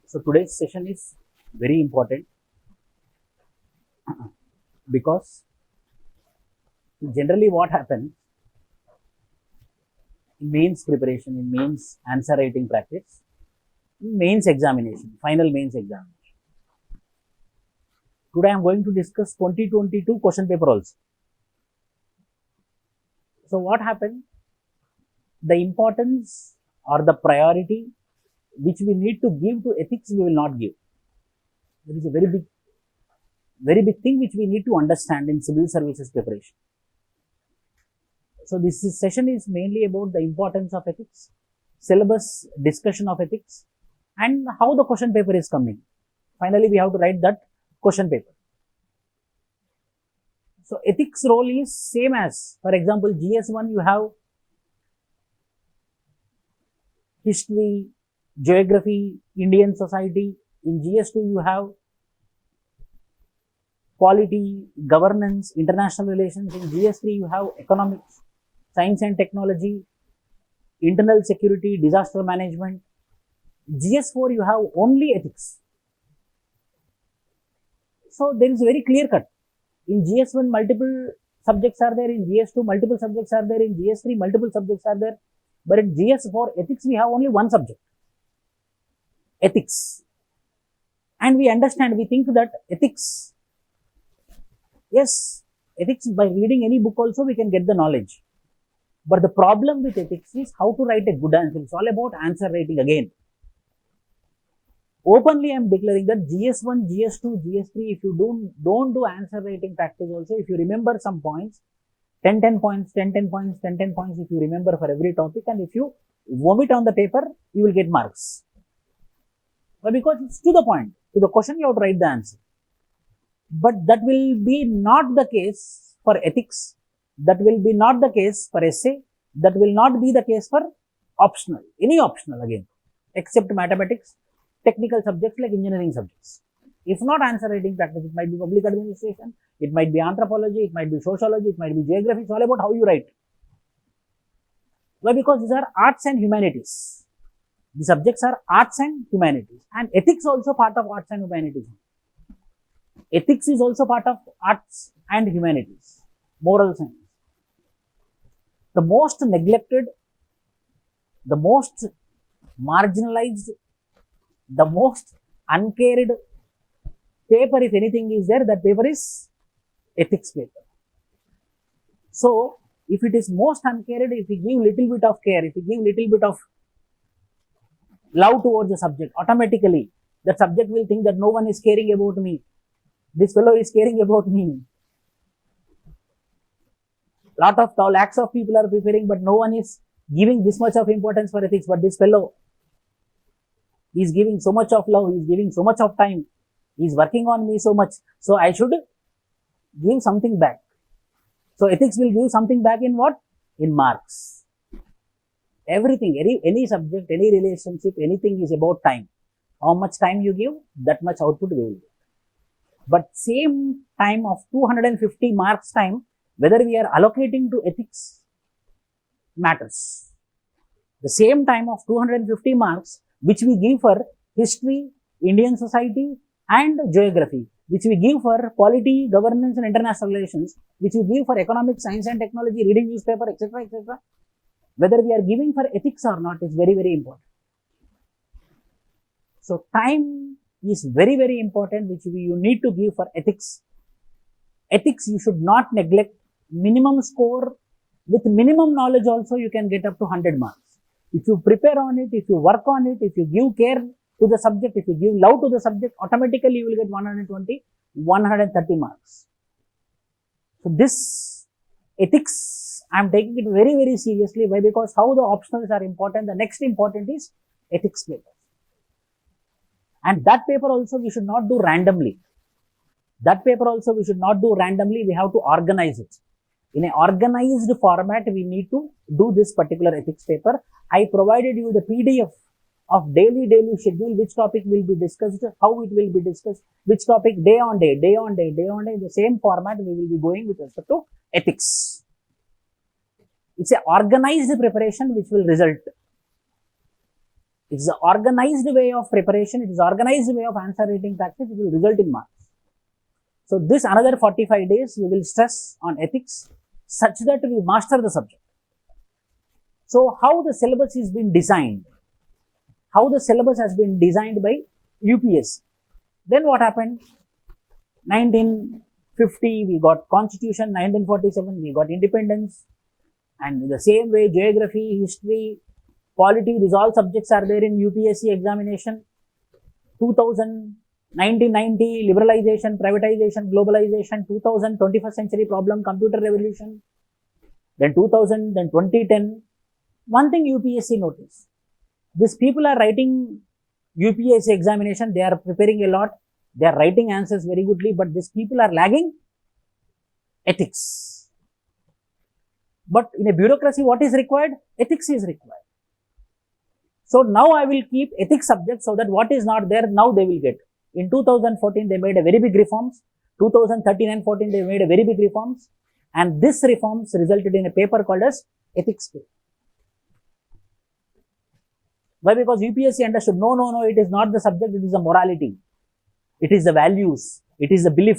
So today's session is very important because generally what happens in mains preparation, in mains answer writing practice, in mains examination, final mains examination. Today I am going to discuss 2022 question paper also. So what happened? The importance or the priority which we need to give to ethics, we will not give. There is a very big thing which we need to understand in civil services preparation. So this session is mainly about the importance of ethics, syllabus discussion of ethics, and how the question paper is coming. Finally, we have to write that question paper. So ethics role is same as, for example, GS1 you have history, geography, Indian society. In GS2 you have polity, governance, international relations. In GS3 you have economics, science and technology, internal security, disaster management. GS4 you have only ethics. So there is very clear cut. In GS1 multiple subjects are there, in GS2 multiple subjects are there, in GS3 multiple subjects are there. But in GS4 ethics we have only one subject, ethics. And we understand, we think that ethics, yes, ethics by reading any book also we can get the knowledge. But the problem with ethics is how to write a good answer. It's all about answer writing again. Openly I am declaring that GS1, GS2, GS3, if you don't do answer writing practice also, if you remember some points, 10 points, 10 points, 10 points, if you remember for every topic, and if you vomit on the paper, you will get marks. But because it's to the point, to the question, you have to write the answer. But that will be not the case for ethics, that will be not the case for essay, that will not be the case for optional, any optional again, except mathematics, technical subjects like engineering subjects. If not answer writing practice, it might be public administration, it might be anthropology, it might be sociology, it might be geography. It's all about how you write. Why? Because these are arts and humanities. The subjects are arts and humanities, and ethics also part of arts and humanities. Ethics is also part of arts and humanities, moral science. The most neglected, the most marginalized, the most uncared paper, if anything is there, that paper is ethics paper. So, if it is most uncared, if we give little bit of care, if we give little bit of love towards the subject, automatically the subject will think that no one is caring about me. This fellow is caring about me. Lakhs of people are preparing, but no one is giving this much of importance for ethics. But this fellow is giving so much of love, he is giving so much of time, he is working on me so much. So I should give something back. So ethics will give something back in what? In marks. Everything, any subject, any relationship, anything is about time. How much time you give, that much output we will get. But same time of 250 marks time, whether we are allocating to ethics matters. The same time of 250 marks, which we give for history, Indian society and geography, which we give for polity, governance and international relations, which we give for economics, science and technology, reading newspaper, etc., etc. Whether we are giving for ethics or not is very important. So time is very important, which you need to give for ethics. Ethics you should not neglect. Minimum score, with minimum knowledge also you can get up to 100 marks. If you prepare on it, if you work on it, if you give care to the subject, if you give love to the subject, automatically you will get 120, 130 marks. So this ethics, I am taking it very seriously. Why? Because how the optionals are important, the next important is ethics paper. And that paper also we should not do randomly. That paper also we should not do randomly, we have to organize it. In an organized format, we need to do this particular ethics paper. I provided you the PDF of daily schedule, which topic will be discussed, how it will be discussed, which topic day on day, in the same format we will be going with respect to ethics. It's an organized preparation which will result. It's an organized way of preparation. It is organized way of answer writing practice. It will result in marks. So this another 45 days we will stress on ethics such that we master the subject. So how the syllabus is being designed? How the syllabus has been designed by UPSC. Then what happened? 1950 we got Constitution, 1947 we got independence, and in the same way geography, history, polity, these all subjects are there in UPSC examination. 2000, 1990 liberalization, privatization, globalization, 2000 21st century problem, computer revolution, then 2000, then 2010. One thing UPSC noticed, these people are writing UPSC examination, they are preparing a lot, they are writing answers very goodly, but these people are lagging ethics. But in a bureaucracy, what is required? Ethics is required. So now I will keep ethics subject so that what is not there, now they will get. In 2014, they made a very big reforms. 2013 and 14, they made a very big reforms. And this reforms resulted in a paper called as ethics paper. Why? Because UPSC understood, no, it is not the subject, it is the morality. It is the values. It is the belief.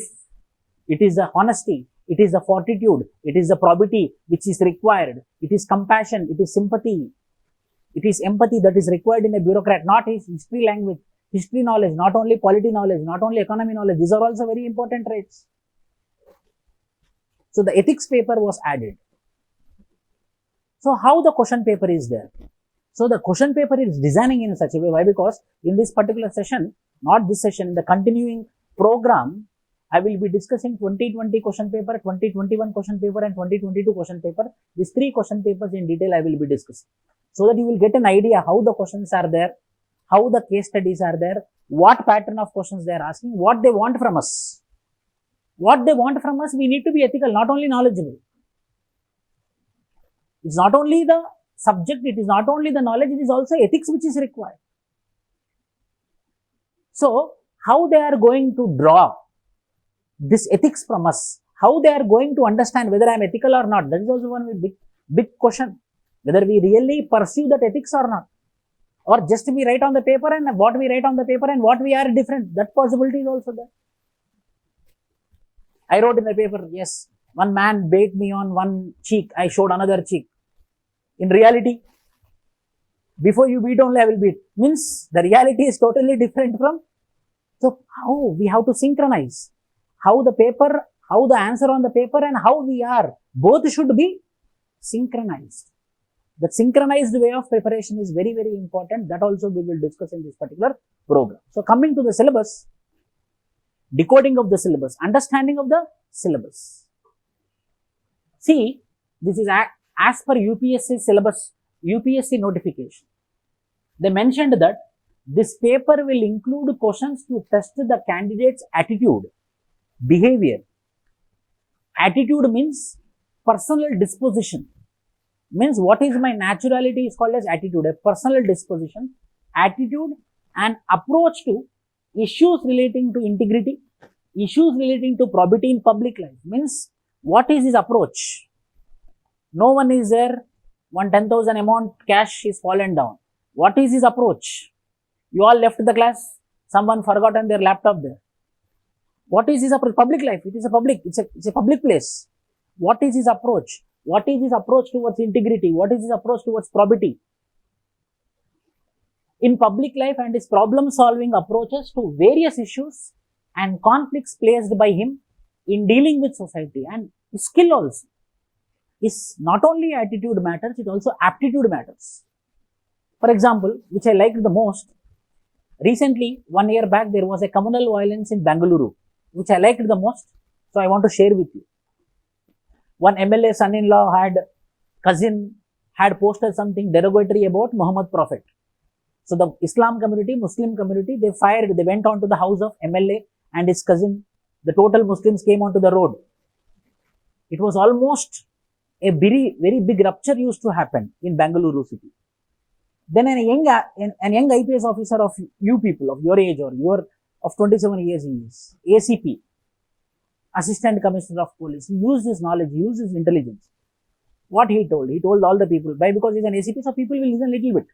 It is the honesty. It is the fortitude. It is the probity which is required. It is compassion. It is sympathy. It is empathy that is required in a bureaucrat, not his history language, history knowledge, not only polity knowledge, not only economy knowledge. These are also very important traits. So the ethics paper was added. So how the question paper is there? So the question paper is designing in such a way. Why? Because in this particular session, not this session, in the continuing program, I will be discussing 2020 question paper, 2021 question paper and 2022 question paper. These three question papers in detail I will be discussing. So that you will get an idea how the questions are there, how the case studies are there, what pattern of questions they are asking, what they want from us. What they want from us, we need to be ethical, not only knowledgeable. It's not only the subject, it is not only the knowledge, it is also ethics which is required. So, how they are going to draw this ethics from us, how they are going to understand whether I am ethical or not, that is also one big question. Whether we really pursue that ethics or not, or just we write on the paper and what we write on the paper and what we are different, that possibility is also there. I wrote in the paper, yes, one man bait me on one cheek, I showed another cheek. In reality, before you beat only I will beat. Means the reality is totally different from. So how we have to synchronize, how the paper, how the answer on the paper and how we are, both should be synchronized. The synchronized way of preparation is very, very important. That also we will discuss in this particular program. So coming to the syllabus, decoding of the syllabus, understanding of the syllabus. See, this is as per UPSC syllabus, UPSC notification. They mentioned that this paper will include questions to test the candidate's attitude, behavior. Attitude means personal disposition. Means what is my naturality is called as attitude, a personal disposition, attitude and approach to issues relating to integrity, issues relating to probity in public life. Means what is his approach? No one is there, 10,000 amount cash is fallen down. What is his approach? You all left the class, someone forgotten their laptop there. What is his approach? Public life, it is a public, it's a public place. What is his approach? What is his approach towards integrity? What is his approach towards probity? In public life and his problem solving approaches to various issues and conflicts placed by him in dealing with society, and his skill also. Is not only attitude matters, it also aptitude matters. For example, which I liked the most, recently 1 year back there was a communal violence in Bengaluru, which I liked the most, so I want to share with you. One MLA son-in-law cousin had posted something derogatory about Muhammad Prophet. So the Islam community, Muslim community, they went on to the house of MLA and his cousin. The total Muslims came onto the road. It was almost a very, very big rupture used to happen in Bengaluru city. Then an young IPS officer of you people, of your age or of 27 years in this, ACP, Assistant Commissioner of Police, he used his knowledge, he used his intelligence. What he told all the people, why? Because he's an ACP, so people will listen a little bit.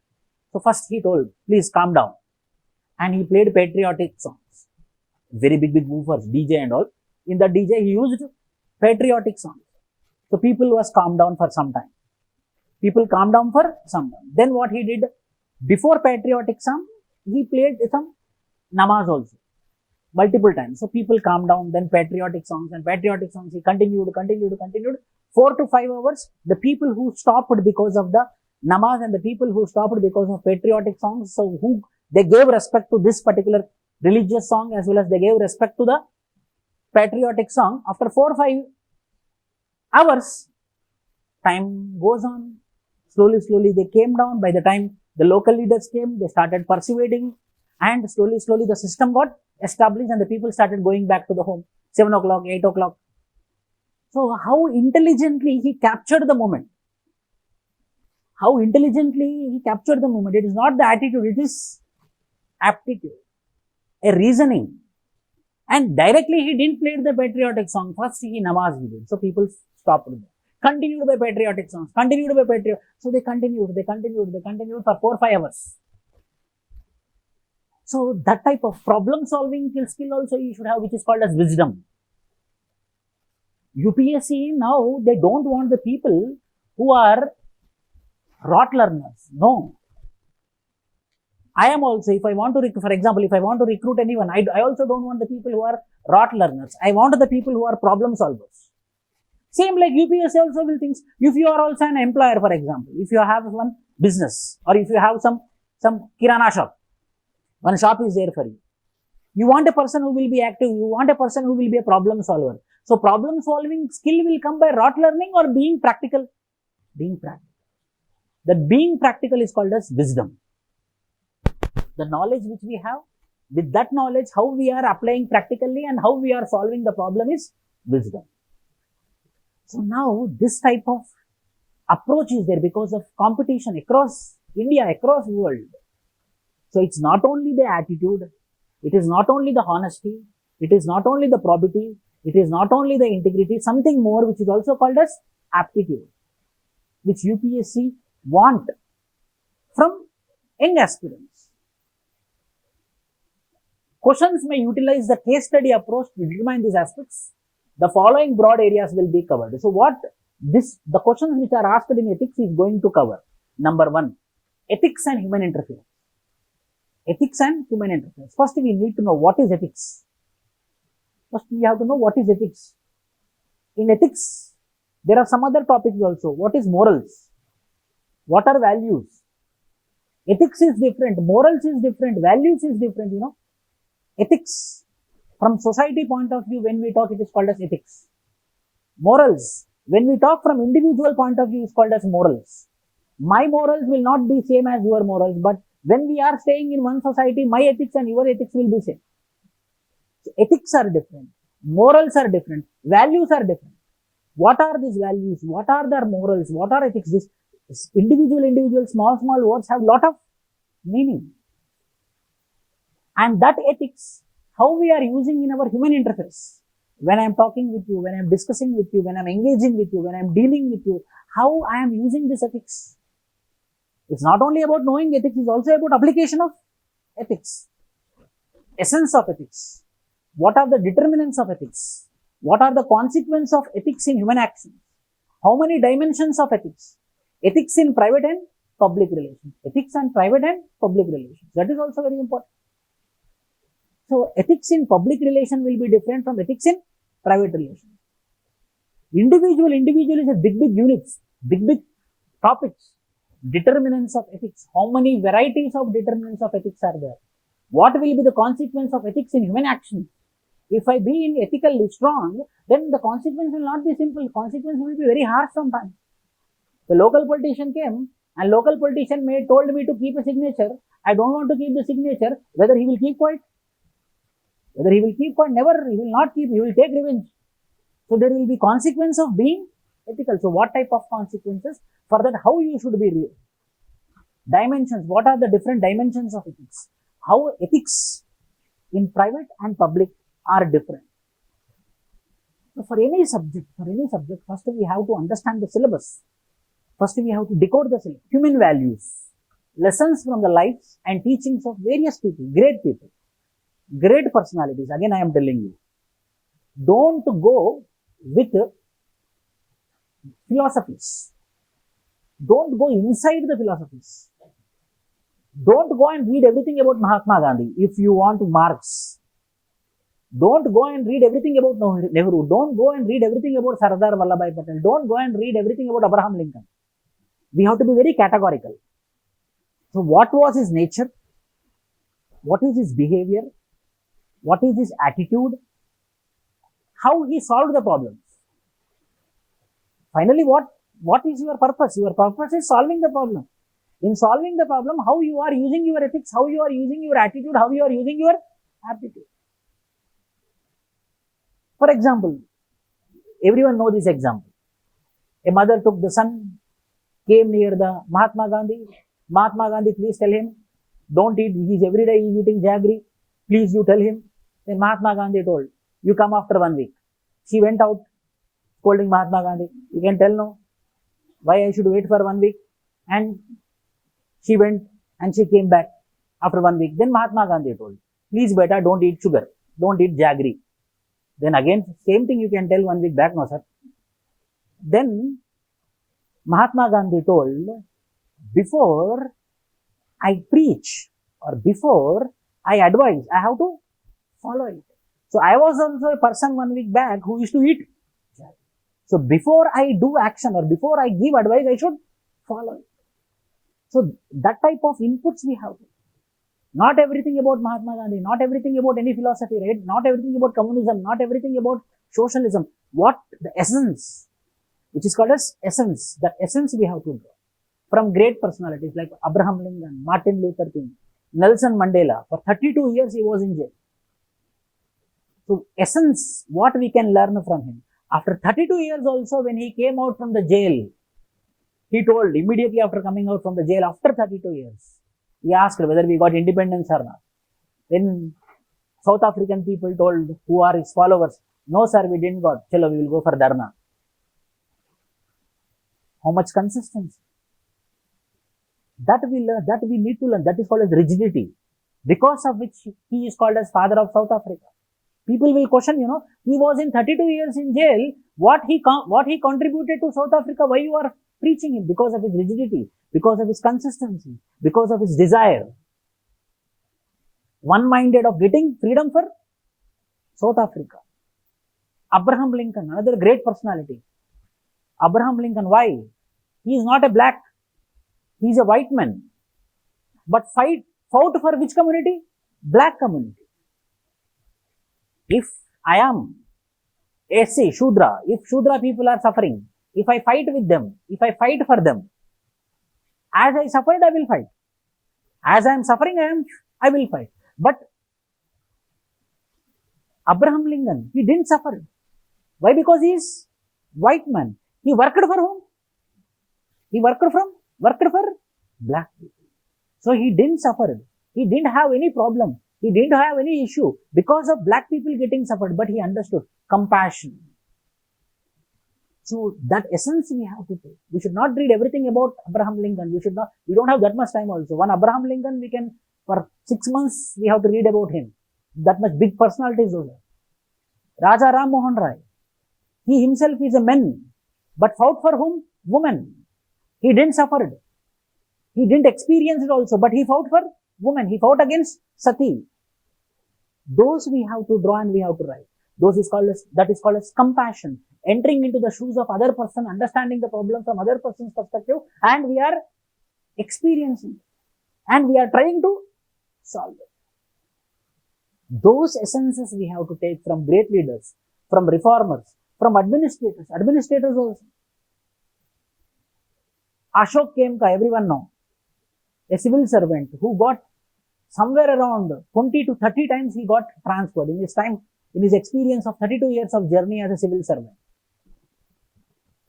So first he told, please calm down. And he played patriotic songs. Very big woofers, DJ and all. In the DJ he used patriotic songs. So people was calmed down for some time. People calmed down for some time. Then what he did, before patriotic song, he played some namaz also. Multiple times. So people calmed down, then patriotic songs he continued. 4 to 5 hours, the people who stopped because of the namaz and the people who stopped because of patriotic songs, so who they gave respect to this particular religious song as well as they gave respect to the patriotic song. After 4 or 5 hours, time goes on. Slowly they came down. By the time the local leaders came, they started persuading, and slowly the system got established and the people started going back to the home. 7 o'clock, 8 o'clock. So how intelligently he captured the moment. How intelligently he captured the moment. It is not the attitude, it is aptitude, a reasoning. And directly he didn't play the patriotic song. First he namaz he did. So people stopped there. Continued by patriotic songs. So they continued for 4 or 5 hours. So that type of problem solving skill also you should have, which is called as wisdom. UPSC now, they don't want the people who are rote learners. No. I am also, if I want to, for example, if I want to recruit anyone, I also don't want the people who are rote learners. I want the people who are problem solvers. Same like UPSC also will think, if you are also an employer, for example, if you have one business or if you have some kirana shop, one shop is there for you. You want a person who will be active, you want a person who will be a problem solver. So problem solving skill will come by rote learning or being practical. Being practical. That being practical is called as wisdom. The knowledge which we have, with that knowledge, how we are applying practically and how we are solving the problem is wisdom. So now this type of approach is there because of competition across India, across the world. So it's not only the attitude, it is not only the honesty, it is not only the probity, it is not only the integrity, something more which is also called as aptitude, which UPSC want from young aspirants. Questions may utilize the case study approach to determine these aspects. The following broad areas will be covered. So the questions which are asked in ethics is going to cover. Number 1, ethics and human interference. Ethics and human interference. First, we need to know what is ethics. First, we have to know what is ethics. In ethics, there are some other topics also. What is morals? What are values? Ethics is different. Morals is different. Values is different, Ethics, from society point of view, when we talk, it is called as ethics. Morals, when we talk from individual point of view, is called as morals. My morals will not be same as your morals, but when we are staying in one society, my ethics and your ethics will be same. So ethics are different. Morals are different. Values are different. What are these values? What are their morals? What are ethics? This individual, small words have lot of meaning. And that ethics, how we are using in our human interface. When I am talking with you, when I am discussing with you, when I am engaging with you, when I am dealing with you, how I am using this ethics. It's not only about knowing ethics, it's also about application of ethics. Essence of ethics. What are the determinants of ethics? What are the consequences of ethics in human action? How many dimensions of ethics? Ethics in private and public relations. Ethics and private and public relations. That is also very important. So ethics in public relation will be different from ethics in private relation. Individual is a big units, big topics. Determinants of ethics. How many varieties of determinants of ethics are there? What will be the consequence of ethics in human action? If I be in ethically strong, then the consequence will not be simple. Consequence will be very harsh sometimes. The local politician came and local politician told me to keep a signature. I don't want to keep the signature. Whether he will keep quiet? Whether he will keep quiet? Never. He will not keep. He will take revenge. So there will be consequence of being ethical. So what type of consequences? For that, how you should be real? Dimensions. What are the different dimensions of ethics? How ethics in private and public are different. So for any subject, first we have to understand the syllabus. First we have to decode the syllabus. Human values. lessons from the lives and teachings of various people, great personalities. Again, I am telling you, don't go with philosophies. Don't go inside the philosophies. Don't go and read everything about Mahatma Gandhi if you want Marx. Don't go and read everything about Nehru. Don't go and read everything about Sardar Vallabhbhai Patel. Don't go and read everything about Abraham Lincoln. We have to be very categorical. So what was his nature? What is his behavior? What is his attitude? How he solved the problems? Finally, what is your purpose? Your purpose is solving the problem. In solving the problem, how you are using your ethics, how you are using your attitude, how you are using your aptitude. For example, everyone knows this example. A mother took the son, came near the Mahatma Gandhi. Mahatma Gandhi, please tell him, don't eat, every day he's eating jaggery. Please you tell him. Then Mahatma Gandhi told, you come after 1 week. She went out scolding Mahatma Gandhi. You can tell no, why I should wait for 1 week. And she went and she came back after 1 week. Then Mahatma Gandhi told, please beta, don't eat sugar, don't eat jaggery. Then again, same thing you can tell 1 week back, no sir. Then Mahatma Gandhi told, before I preach or before I advise, I have to follow it. So I was also a person 1 week back who used to eat. So before I do action or before I give advice, I should follow it. So that type of inputs we have to. Not everything about Mahatma Gandhi, not everything about any philosophy, right? Not everything about communism, not everything about socialism. What the essence, which is called as essence, the essence we have to draw from great personalities like Abraham Lincoln, Martin Luther King, Nelson Mandela. For 32 years he was in jail. So essence, what we can learn from him. After 32 years also, when he came out from the jail, he told immediately after coming out from the jail, after 32 years, he asked whether we got independence or not. Then South African people told, who are his followers, no sir, we didn't got. Chalo, we will go for Dharna. How much consistency? That we learn, that we need to learn. That is called as rigidity. Because of which he is called as father of South Africa. People will question, he was in 32 years in jail. What he contributed to South Africa? Why you are preaching him? Because of his rigidity, because of his consistency, because of his desire. One-minded of getting freedom for South Africa. Abraham Lincoln, another great personality. Abraham Lincoln, why? He is not a black. He is a white man. But fought for which community? Black community. If I am SC, Shudra, if Shudra people are suffering, if I fight with them, if I fight for them, as I suffered, I will fight. As I am suffering, I will fight. But Abraham Lincoln, he didn't suffer. Why? Because he is white man. He worked for whom? He worked for black people. So he didn't suffer. He didn't have any problem. He didn't have any issue because of black people getting suffered, but he understood compassion. So that essence we have to take. We should not read everything about Abraham Lincoln. We don't have that much time also. One Abraham Lincoln, for 6 months, we have to read about him. That much big personalities also. Raja Ram Mohan Rai. He himself is a man, but fought for whom? Woman. He didn't suffer it. He didn't experience it also, but he fought for woman. He fought against Sati. Those we have to draw and we have to write. That is called as compassion. Entering into the shoes of other person, understanding the problem from other person's perspective, and we are experiencing it. And we are trying to solve it. Those essences we have to take from great leaders, from reformers, from administrators also. Ashok Kemka, everyone know, a civil servant who got somewhere around 20 to 30 times he got transferred in his experience of 32 years of journey as a civil servant.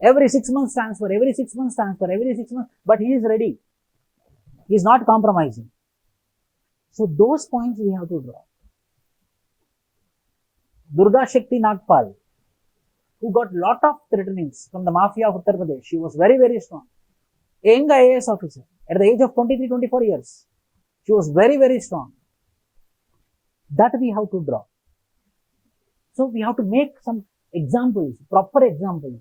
Every 6 months transfer, but he is ready. He is not compromising. So those points we have to draw. Durga Shakti Nagpal, who got lot of threatenings from the mafia of Uttar Pradesh. She was very, very strong. A young IAS officer. At the age of 23, 24 years, she was very, very strong. That we have to draw. So we have to make some examples, proper examples.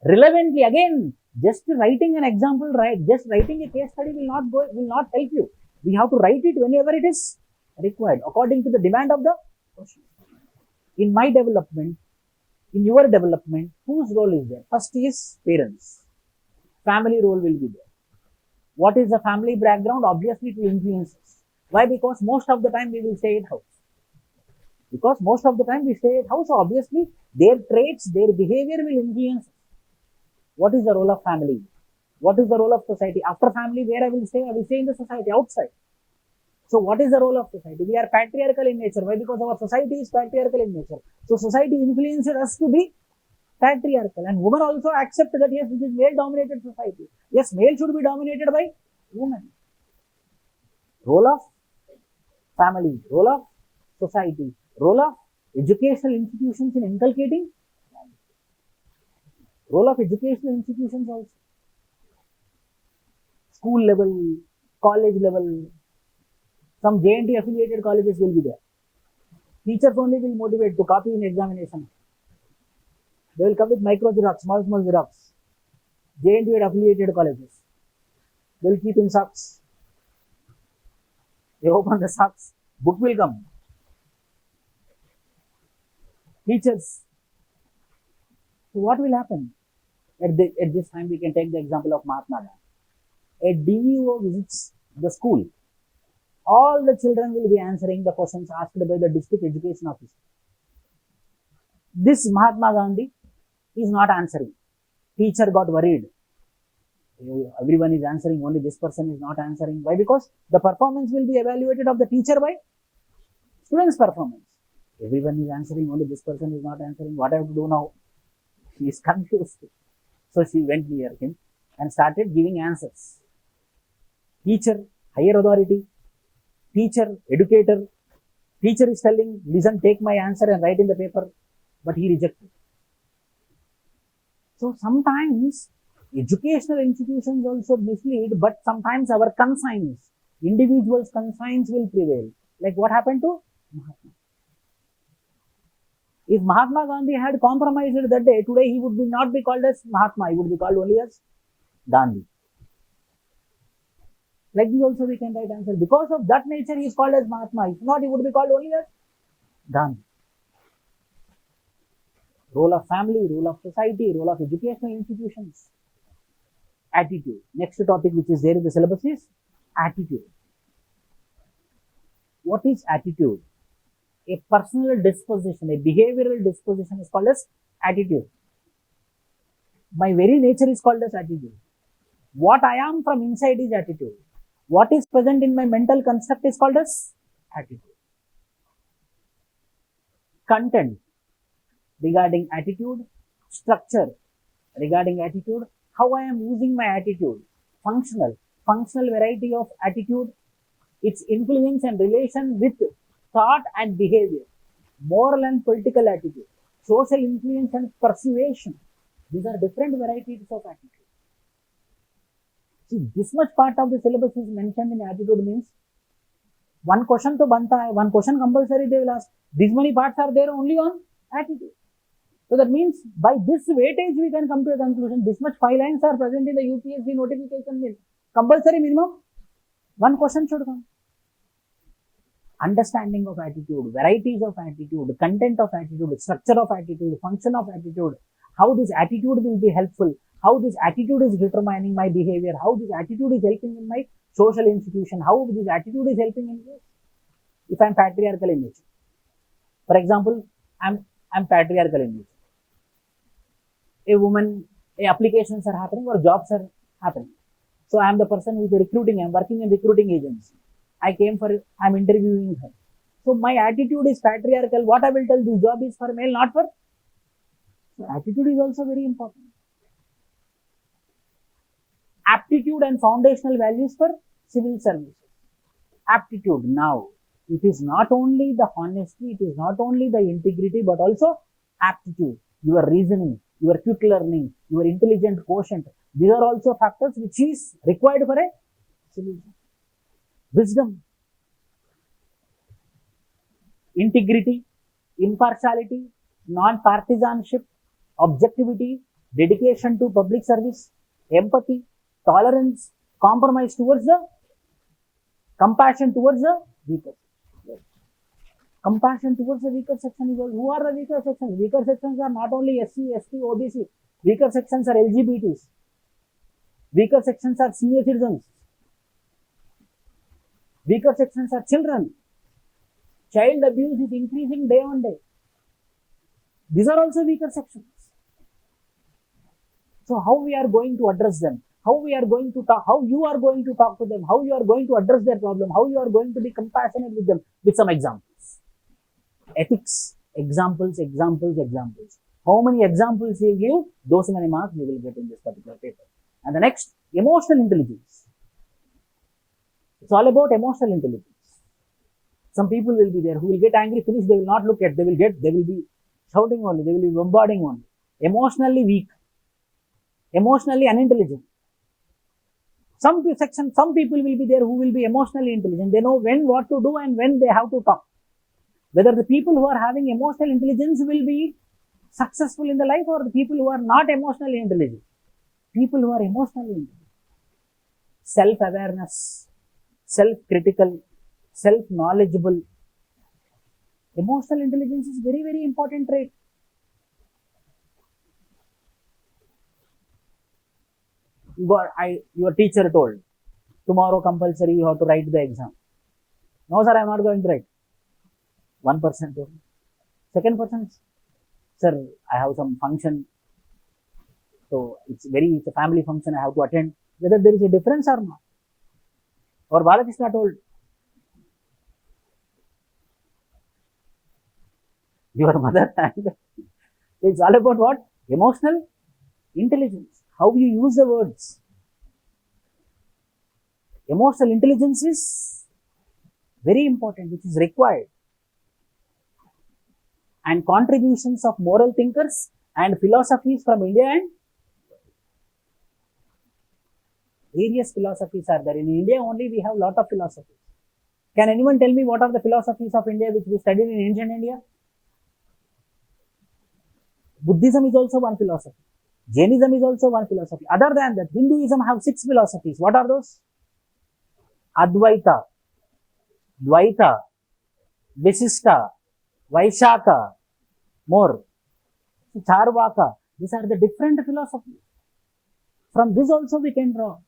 Relevantly, again, just writing an example, right? Just writing a case study will not help you. We have to write it whenever it is required, according to the demand of the question. In my development, in your development, whose role is there? First is parents. Family role will be there. What is the family background? Obviously, it will influence us. Why? Because most of the time we will stay at house. Because most of the time we stay at house, obviously their traits, their behavior will influence us. What is the role of family? What is the role of society? After family, where I will stay? I will stay in the society, outside. So what is the role of society? We are patriarchal in nature. Why? Because our society is patriarchal in nature. So society influences us to be patriarchal. And women also accept that yes, this is male-dominated society. Yes, male should be dominated by women. Role of family, role of society, role of educational institutions in inculcating, role of educational institutions also. School level, college level, some J&T affiliated colleges will be there. Teachers only will motivate to copy in examination. They will come with micro xerox, small xerox. J&T affiliated colleges. They will keep in socks. They open the socks, book will come. Teachers. So what will happen? At this time, we can take the example of Mahatma Gandhi. A DEO visits the school. All the children will be answering the questions asked by the district education officer. This Mahatma Gandhi is not answering. Teacher got worried. Everyone is answering, only this person is not answering. Why? Because the performance will be evaluated of the teacher by student's performance. Everyone is answering, only this person is not answering. What I have to do now? She is confused. So she went near him and started giving answers. Teacher, higher authority, teacher, educator, teacher is telling, listen, take my answer and write in the paper, but he rejected. So sometimes educational institutions also mislead, but sometimes our conscience, individuals' conscience will prevail. Like what happened to Mahatma? If Mahatma Gandhi had compromised that day, today he would not be called as Mahatma, he would be called only as Gandhi. Like this also we can write answer. Because of that nature he is called as Mahatma. If not, he would be called only as Gandhi. Role of family, role of society, role of educational institutions. Attitude. Next topic which is there in the syllabus is attitude. What is attitude? A personal disposition, a behavioral disposition is called as attitude. My very nature is called as attitude. What I am from inside is attitude. What is present in my mental construct is called as attitude. Content regarding attitude, structure regarding attitude, how I am using my attitude, functional variety of attitude, its influence and relation with thought and behavior, moral and political attitude, social influence and persuasion. These are different varieties of attitude. See, this much part of the syllabus is mentioned in attitude means one question to banta hai, one question compulsory they will ask. These many parts are there only on attitude. So that means by this weightage we can come to a conclusion. This much 5 lines are present in the UPSC notification means compulsory minimum one question should come. Understanding of attitude, varieties of attitude, content of attitude, structure of attitude, function of attitude, how this attitude will be helpful, how this attitude is determining my behavior, how this attitude is helping in my social institution, how this attitude is helping in this. If I am patriarchal in nature. For example, I am patriarchal in nature. Applications are happening or jobs are happening. So I am the person who is recruiting, I am working in recruiting agency. I am interviewing her. So my attitude is patriarchal. What I will tell, this job is for male, not for. So attitude is also very important. Aptitude and foundational values for civil services. Aptitude, now, it is not only the honesty, it is not only the integrity, but also aptitude, your reasoning, your quick learning, your intelligent quotient. These are also factors which is required for a solution. Wisdom, integrity, impartiality, non-partisanship, objectivity, dedication to public service, empathy, tolerance, compromise towards the, compassion towards the weaker section. Compassion towards the weaker section is, who are the weaker sections? Weaker sections are not only SC, ST, OBC. Weaker sections are LGBTs. Weaker sections are senior citizens. Weaker sections are children. Child abuse is increasing day on day. These are also weaker sections. So how we are going to address them? How we are going to talk? How you are going to talk to them? How you are going to address their problem? How you are going to be compassionate with them? With some examples. Ethics, examples, examples, examples. How many examples you give? Those many marks you will get in this particular paper. And the next, emotional intelligence. It's all about emotional intelligence. Some people will be there who will get angry, finish, they will not look at, they will be shouting only, they will be bombarding only. Emotionally weak, emotionally unintelligent. Some people will be there who will be emotionally intelligent. They know when what to do and when they have to talk. Whether the people who are having emotional intelligence will be successful in the life, or the people who are not emotionally intelligent. People who are emotionally intelligent. Self-awareness, self-critical, self-knowledgeable. Emotional intelligence is very, very important trait. Your teacher told, tomorrow compulsory you have to write the exam. No sir, I am not going to write. One person told. Second person, sir, I have some function. So it's a family function I have to attend. Whether there is a difference or not. Or Balakrishna told, your mother, and it's all about what? Emotional intelligence. How you use the words. Emotional intelligence is very important, which is required. And contributions of moral thinkers and philosophies from India and various philosophies are there. In India only we have a lot of philosophies. Can anyone tell me what are the philosophies of India which we studied in ancient India? Buddhism is also one philosophy. Jainism is also one philosophy. Other than that, Hinduism have 6 philosophies. What are those? Advaita, Dvaita, Visishta, Vaishaka, more. Charvaka. These are the different philosophies. From this also we can draw.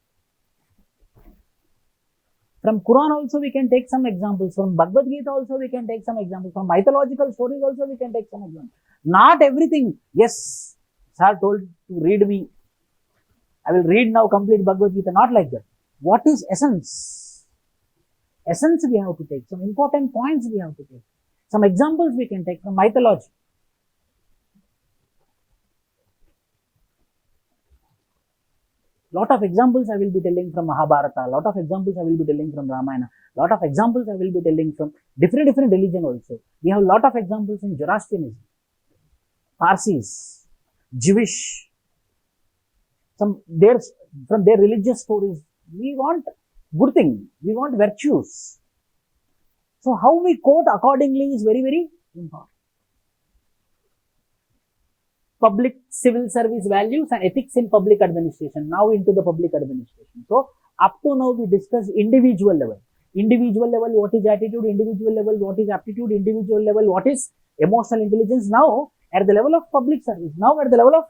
From Quran also we can take some examples. From Bhagavad Gita also we can take some examples. From mythological stories also we can take some examples. Not everything. Yes, sir told to read me. I will read now complete Bhagavad Gita. Not like that. What is essence? Essence we have to take. Some important points we have to take. Some examples we can take from mythology. Lot of examples I will be telling from Mahabharata. Lot of examples I will be telling from Ramayana. Lot of examples I will be telling from different religion also. We have lot of examples in Zoroastrianism, Parsis, Jewish. From their religious stories. We want good thing. We want virtues. So how we quote accordingly is very, very important. Public civil service values and ethics in public administration. Now into the public administration. So up to now we discuss individual level. Individual level, what is attitude? Individual level, what is aptitude? Individual level, what is emotional intelligence? Now at the level of public service. Now at the level of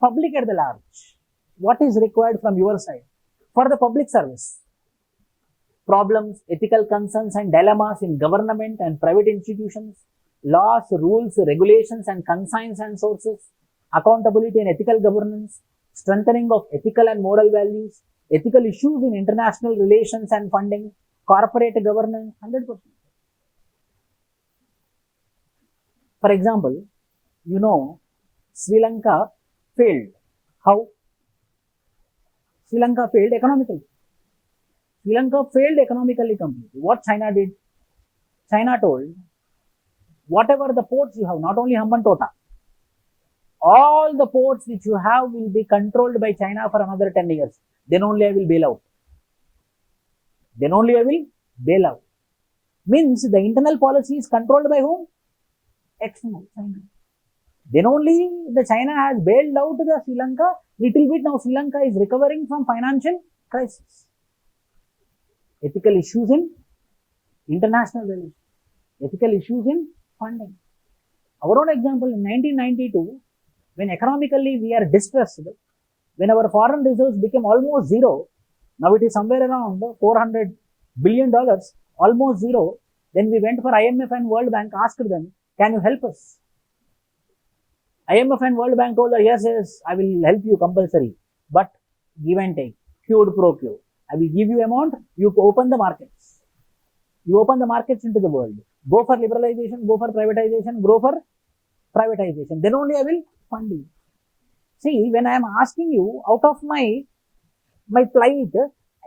public at the large. What is required from your side for the public service? Problems, ethical concerns and dilemmas in government and private institutions. Laws, rules, regulations and consigns and sources, accountability and ethical governance, strengthening of ethical and moral values, ethical issues in international relations and funding, corporate governance, 100%. For example, you know, Sri Lanka failed. How? Sri Lanka failed economically. Sri Lanka failed economically completely. What China did? China told, whatever the ports you have, not only Hambantota, all the ports which you have will be controlled by China for another 10 years. Then only I will bail out. Then only I will bail out. Means the internal policy is controlled by whom? External, China. Then only the China has bailed out the Sri Lanka. Little bit now Sri Lanka is recovering from financial crisis. Ethical issues in international relations. Ethical issues in funding. Our own example in 1992, when economically we are distressed, when our foreign reserves became almost zero, now it is somewhere around $400 billion, almost zero. Then we went for IMF and World Bank, asked them, can you help us? IMF and World Bank told us, yes, I will help you compulsory, but give and take, quid pro quo. I will give you amount, you open the markets. You open the markets into the world. Go for liberalization, go for privatization, go for privatization. Then only I will fund you. See, when I am asking you out of my plight,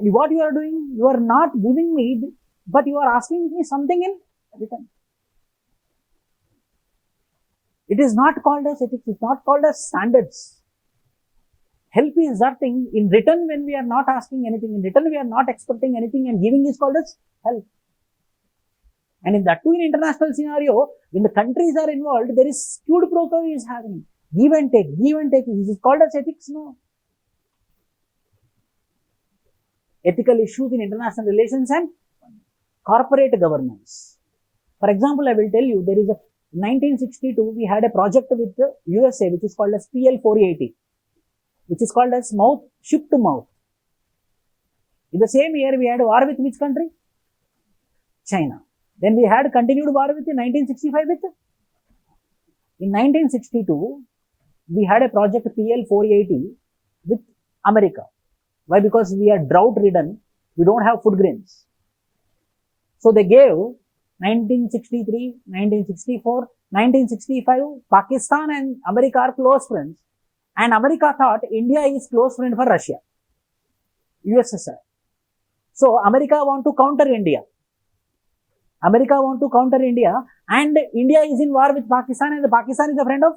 what you are doing, you are not giving me, but you are asking me something in return. It is not called as ethics, it is not called as standards. Help is that thing. In return, when we are not asking anything, in return we are not expecting anything, and giving is called as help. And in that too, in international scenario, when the countries are involved, there is quid pro quo is happening. Give and take, give and take. Is it called as ethics? No. Ethical issues in international relations and corporate governance. For example, I will tell you, there is a 1962, we had a project with the USA, which is called as PL-480, which is called as ship to mouth. In the same year, we had a war with which country? China. Then we had continued war with 1965 with. In 1962, we had a project PL-480 with America. Why? Because we are drought ridden, we don't have food grains. So they gave 1963, 1964, 1965, Pakistan and America are close friends. And America thought India is close friend for Russia, USSR. So America want to counter India. America want to counter India, and India is in war with Pakistan, and Pakistan is a friend of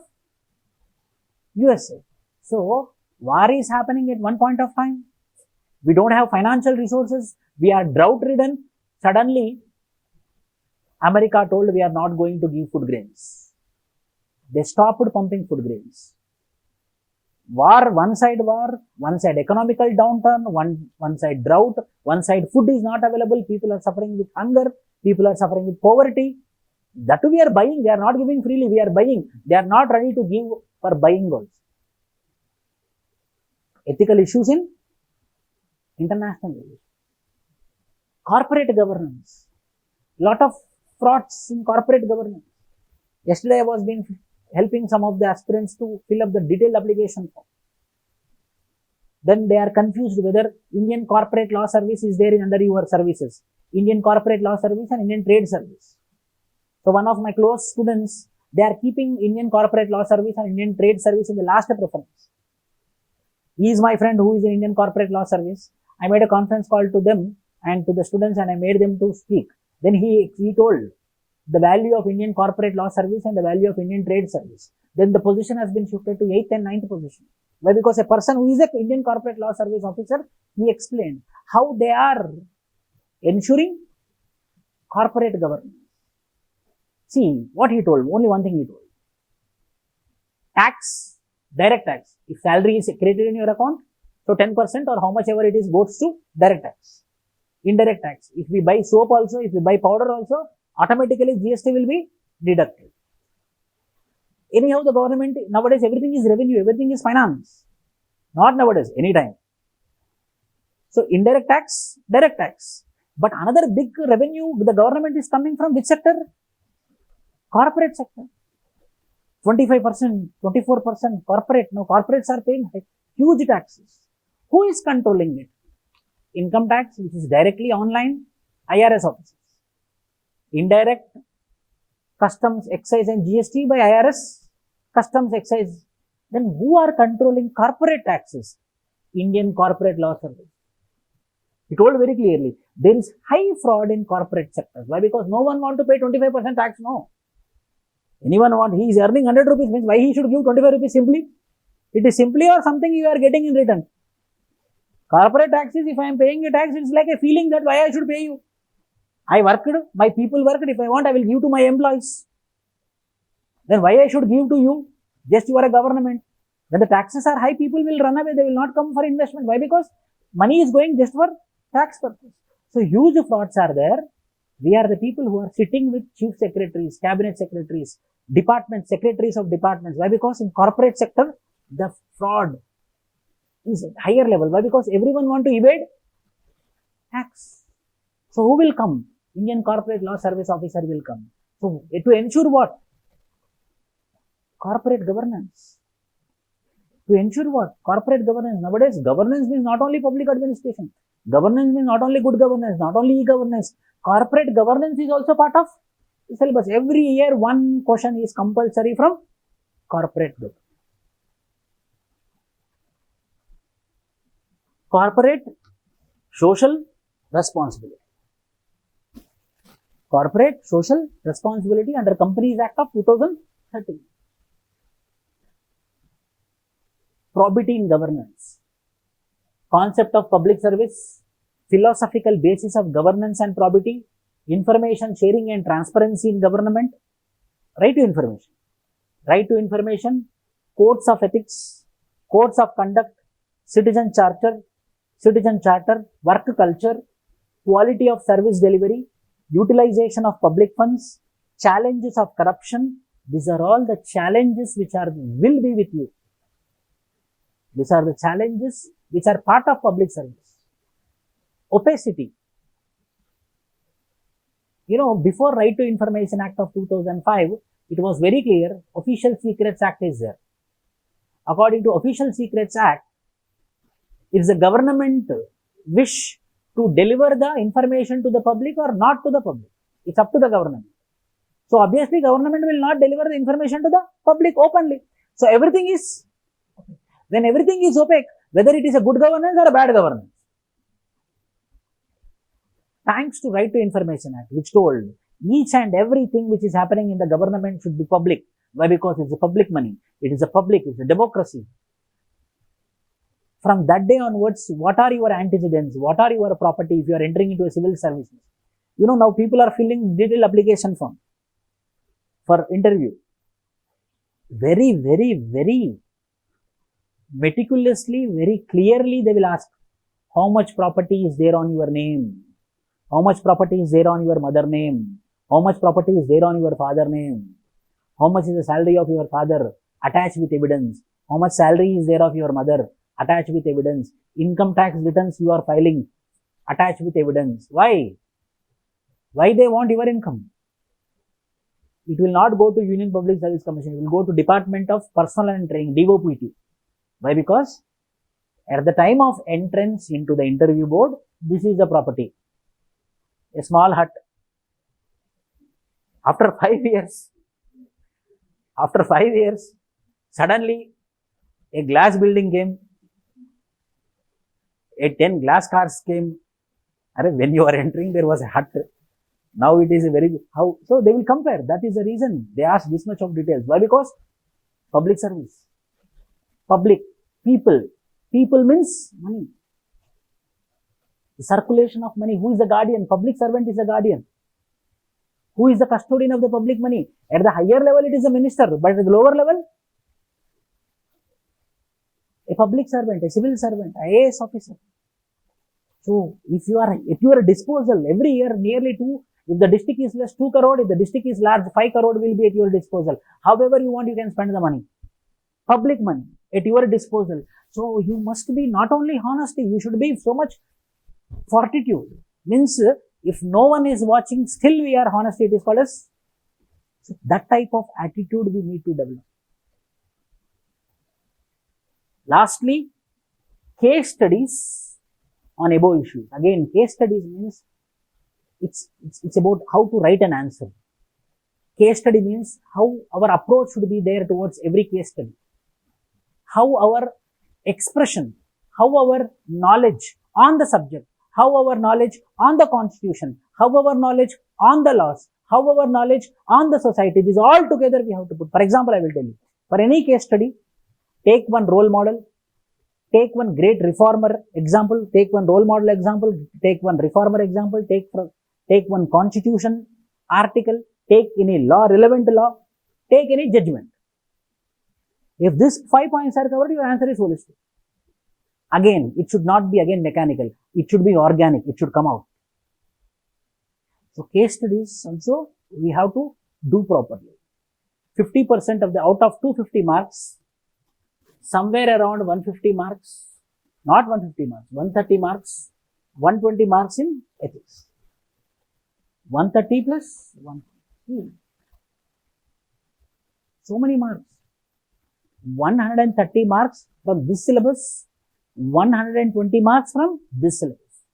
USA. So war is happening at one point of time. We don't have financial resources. We are drought ridden. Suddenly, America told we are not going to give food grains. They stopped pumping food grains. One side economical downturn, one side drought, one side food is not available, people are suffering with hunger, people are suffering with poverty. That we are buying, they are not giving freely, we are buying. They are not ready to give for buying also. Ethical issues in international relations. Corporate governance. Lot of frauds in corporate governance. Yesterday I was helping some of the aspirants to fill up the detailed application form. Then they are confused whether Indian Corporate Law Service is there under your services. Indian Corporate Law Service and Indian Trade Service. So one of my close students, they are keeping Indian Corporate Law Service and Indian Trade Service in the last preference. He is my friend who is in Indian Corporate Law Service. I made a conference call to them and to the students, and I made them to speak. Then he told the value of Indian Corporate Law Service and the value of Indian Trade Service. Then the position has been shifted to 8th and 9th position. Why? Because a person who is an Indian Corporate Law Service officer, he explained how they are ensuring corporate governance. See, what he told, only one thing he told. Tax, direct tax. If salary is credited in your account, so 10% or how much ever it is goes to direct tax. Indirect tax. If we buy soap also, if we buy powder also, automatically GST will be deducted. Anyhow, the government, nowadays everything is revenue, everything is finance. Not nowadays, anytime. So indirect tax, direct tax. But another big revenue, the government is coming from which sector? Corporate sector. 25%, 24% corporate. Now corporates are paying huge taxes. Who is controlling it? Income tax, which is directly online, IRS offices. Indirect, customs, excise and GST by IRS, customs, excise. Then who are controlling corporate taxes? Indian Corporate Law Service. He told very clearly, there is high fraud in corporate sectors. Why? Because no one want to pay 25% tax, no. Anyone want, he is earning 100 rupees, means why he should give 25 rupees simply? It is simply or something you are getting in return. Corporate tax is, if I am paying a tax, it's like a feeling that why I should pay you. I worked, my people worked, if I want, I will give to my employees. Then why I should give to you? Just you are a government. When the taxes are high, people will run away, they will not come for investment. Why? Because money is going just for tax purpose. So huge frauds are there. We are the people who are sitting with chief secretaries, cabinet secretaries, department secretaries of departments. Why? Because in corporate sector, the fraud is at higher level. Why? Because everyone want to evade tax. So who will come? Indian Corporate Law Service officer will come. So to ensure what? Corporate governance. To ensure what? Corporate governance. Nowadays, governance means not only public administration. Governance means not only good governance, not only e-governance. Corporate governance is also part of the syllabus. Every year, one question is compulsory from corporate governance. Corporate social responsibility. Corporate social responsibility under Companies Act of 2013. Probity in governance. Concept of public service. Philosophical basis of governance and probity. Information sharing and transparency in government. Right to information. Right to information. Codes of ethics. Codes of conduct. Citizen charter. Work culture. Quality of service delivery. Utilization of public funds, challenges of corruption. These are all the challenges which will be with you. These are the challenges which are part of public service. Opacity. Before Right to Information Act of 2005, it was very clear, Official Secrets Act is there. According to Official Secrets Act, it's the government wish to deliver the information to the public or not to the public. It's up to the government. So obviously government will not deliver the information to the public openly. So everything is, when everything is opaque, whether it is a good governance or a bad governance. Thanks to Right to Information Act, which told each and everything which is happening in the government should be public. Why? Because it's a public money. It is a public, it's a democracy. From that day onwards, what are your antecedents? What are your property if you are entering into a civil service? Now people are filling detailed application form for interview. Very, very, very meticulously, very clearly they will ask, how much property is there on your name? How much property is there on your mother name? How much property is there on your father name? How much is the salary of your father? Attached with evidence. How much salary is there of your mother? Attached with evidence. Income tax returns you are filing, attached with evidence. Why? Why they want your income? It will not go to Union Public Service Commission. It will go to Department of Personnel and Training, DOPT. Why? Because at the time of entrance into the interview board, this is the property. A small hut. After 5 years, suddenly a glass building came. 10 glass cars came. When you are entering, there was a hut. Now it is a very, how? So they will compare. That is the reason they ask this much of details. Why? Because public service. Public. People. People means money. The circulation of money. Who is the guardian? Public servant is the guardian. Who is the custodian of the public money? At the higher level, it is a minister. But at the lower level, a public servant, a civil servant, IAS officer. So if you are a disposal, every year nearly 2, if the district is less 2 crore, if the district is large, 5 crore will be at your disposal. However you want, you can spend the money. Public money at your disposal. So you must be not only honesty, you should be so much fortitude. Means if no one is watching, still we are honesty, it is called as, so that type of attitude we need to develop. Lastly, case studies on above issues. Again, case studies means it's about how to write an answer. Case study means how our approach should be there towards every case study. How our expression, how our knowledge on the subject, how our knowledge on the constitution, how our knowledge on the laws, how our knowledge on the society, these all together we have to put. For example, I will tell you, for any case study, take one role model, take one great reformer example, take one role model example, take one reformer example, take one constitution article, take any law, relevant law, take any judgment. If these 5 points are covered, your answer is holistic. Again, it should not be again mechanical. It should be organic. It should come out. So case studies also we have to do properly. 50% of the out of 250 marks, somewhere around 150 marks, not 150 marks, 130 marks, 120 marks in ethics. 130 plus 120. So many marks. 130 marks from this syllabus, 120 marks from this syllabus.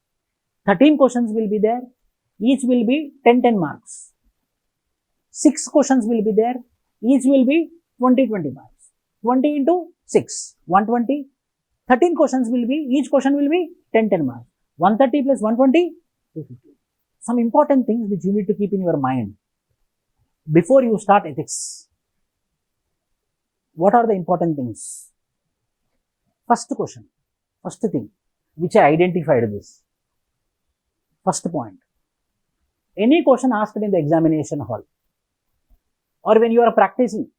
13 questions will be there. Each will be 10 marks. 6 questions will be there. Each will be 20 marks. 20 into 6, 120. 13 questions will be, each question will be 10 marks. 130 plus 120, 250. Some important things which you need to keep in your mind before you start ethics. What are the important things? First question, first thing, which I identified this. First point. Any question asked in the examination hall, or when you are practicing,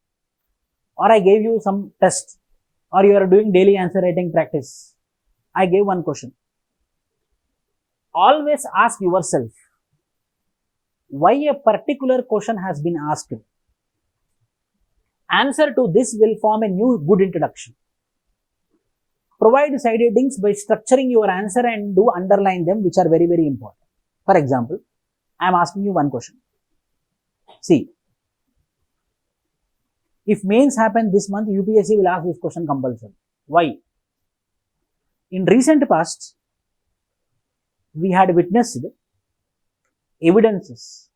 or I gave you some test, or you are doing daily answer writing practice, I gave one question. Always ask yourself, why a particular question has been asked. Answer to this will form a new good introduction. Provide side headings by structuring your answer and do underline them, which are very, very important. For example, I am asking you one question. See, if mains happen this month, UPSC will ask this question compulsory. Why? In recent past, we had witnessed evidences.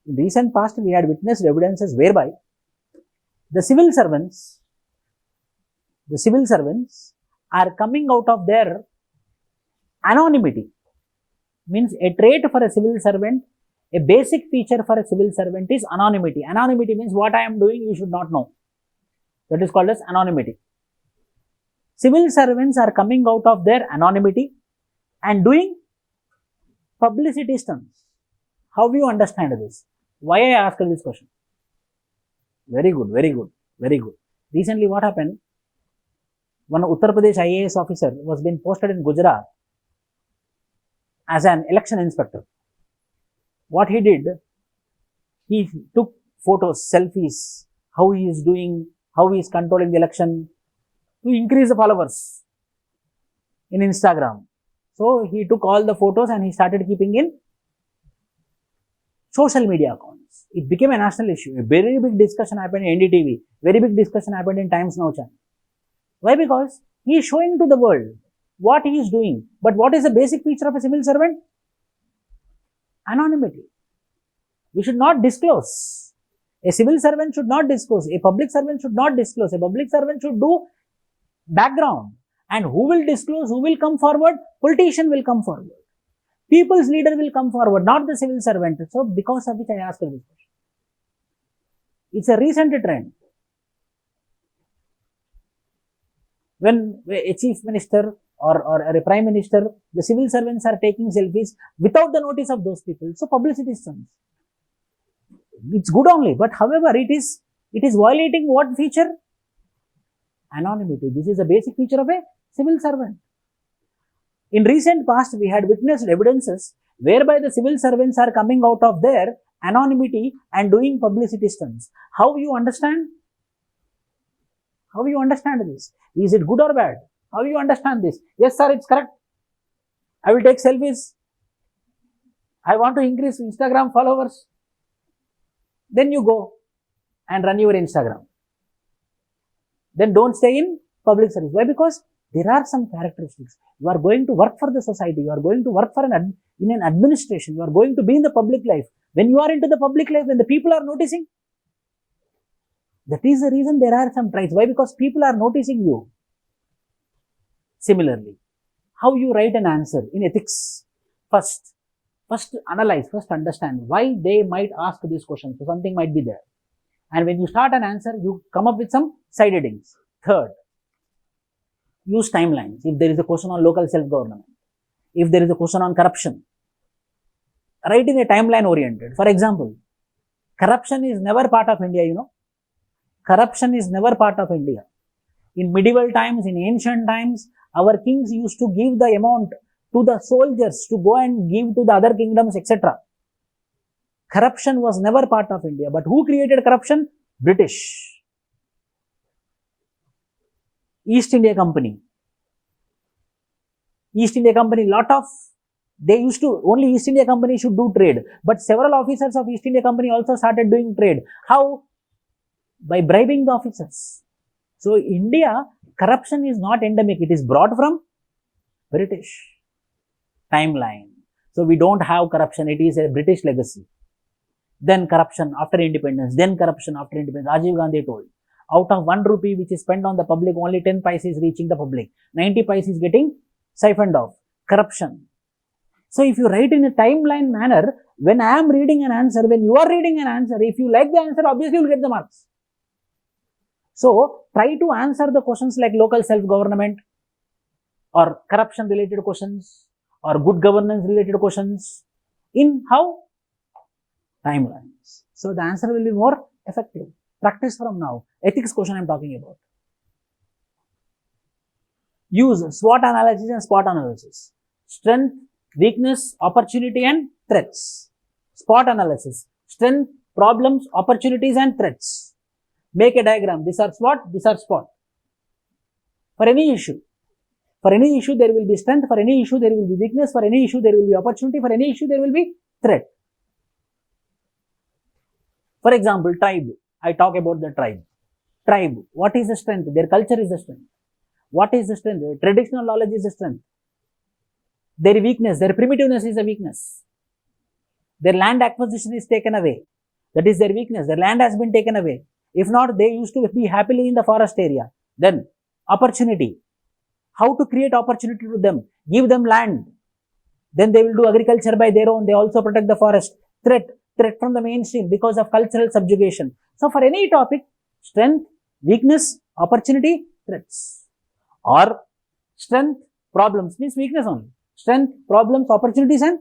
In recent past, we had witnessed evidences whereby the civil servants are coming out of their anonymity. Means a trait for a civil servant, a basic feature for a civil servant is anonymity. Anonymity means what I am doing, you should not know. That is called as anonymity. Civil servants are coming out of their anonymity and doing publicity stunts. How do you understand this? Why I asked this question? Very good, very good, very good. Recently what happened? One Uttar Pradesh IAS officer was being posted in Gujarat as an election inspector. What he did, he took photos, selfies, how he is doing, how he is controlling the election to increase the followers in Instagram. So he took all the photos and he started keeping in social media accounts. It became a national issue. A very big discussion happened in NDTV. Very big discussion happened in Times Now channel. Why? Because he is showing to the world what he is doing. But what is the basic feature of a civil servant? Anonymity. We should not disclose. A civil servant should not disclose. A public servant should not disclose. A public servant should do background. And who will disclose? Who will come forward? Politician will come forward. People's leader will come forward, not the civil servant. So, because of which I asked this question. It's a recent trend. When a chief minister or a prime minister, the civil servants are taking selfies without the notice of those people. So, publicity stunts. It's good only, but however, it is violating what feature? Anonymity. This is a basic feature of a civil servant. In recent past, we had witnessed evidences whereby the civil servants are coming out of their anonymity and doing publicity stunts. How you understand? How you understand this? Is it good or bad? How you understand this? Yes, sir, it's correct. I will take selfies. I want to increase Instagram followers. Then you go and run your Instagram. Then don't stay in public service. Why? Because there are some characteristics. You are going to work for the society. You are going to work for in an administration. You are going to be in the public life. When you are into the public life, when the people are noticing, that is the reason there are some traits. Why? Because people are noticing you. Similarly, how you write an answer in ethics. First analyze, first understand why they might ask this question. So something might be there. And when you start an answer, you come up with some side headings. Third, use timelines. If there is a question on local self-government, if there is a question on corruption, write in a timeline oriented. For example, corruption is never part of India, you know. Corruption is never part of India. In medieval times, in ancient times, our kings used to give the amount to the soldiers to go and give to the other kingdoms, etc. Corruption was never part of India. But who created corruption? British. East India Company. East India Company, they used to, only East India Company should do trade. But several officers of East India Company also started doing trade. How? By bribing the officers. So, India, corruption is not endemic. It is brought from British timeline. So, we don't have corruption. It is a British legacy. Then corruption after independence. Then corruption after independence. Rajiv Gandhi told, out of 1 rupee which is spent on the public, only 10 paise is reaching the public. 90 paise is getting siphoned off. Corruption. So, if you write in a timeline manner, when I am reading an answer, when you are reading an answer, if you like the answer, obviously you will get the marks. So, try to answer the questions like local self-government or corruption related questions or good governance related questions in how? Timelines. So, the answer will be more effective. Practice from now. Ethics question I am talking about. Use SWOT analysis and SPOT analysis. Strength, weakness, opportunity and threats. SPOT analysis. Strength, problems, opportunities and threats. Make a diagram. These are SWOT, these are SPOT. For any issue. For any issue there will be strength, for any issue there will be weakness, for any issue there will be opportunity, for any issue there will be threat. For example, tribe. I talk about the tribe. Tribe. What is the strength? Their culture is the strength. What is the strength? Their traditional knowledge is the strength. Their weakness, their primitiveness is a weakness. Their land acquisition is taken away. That is their weakness. Their land has been taken away. If not, they used to be happily in the forest area. Then, opportunity. How to create opportunity to them? Give them land. Then they will do agriculture by their own. They also protect the forest. Threat from the mainstream because of cultural subjugation. So, for any topic, strength, weakness, opportunity, threats. Or strength, problems means weakness only. Strength, problems, opportunities and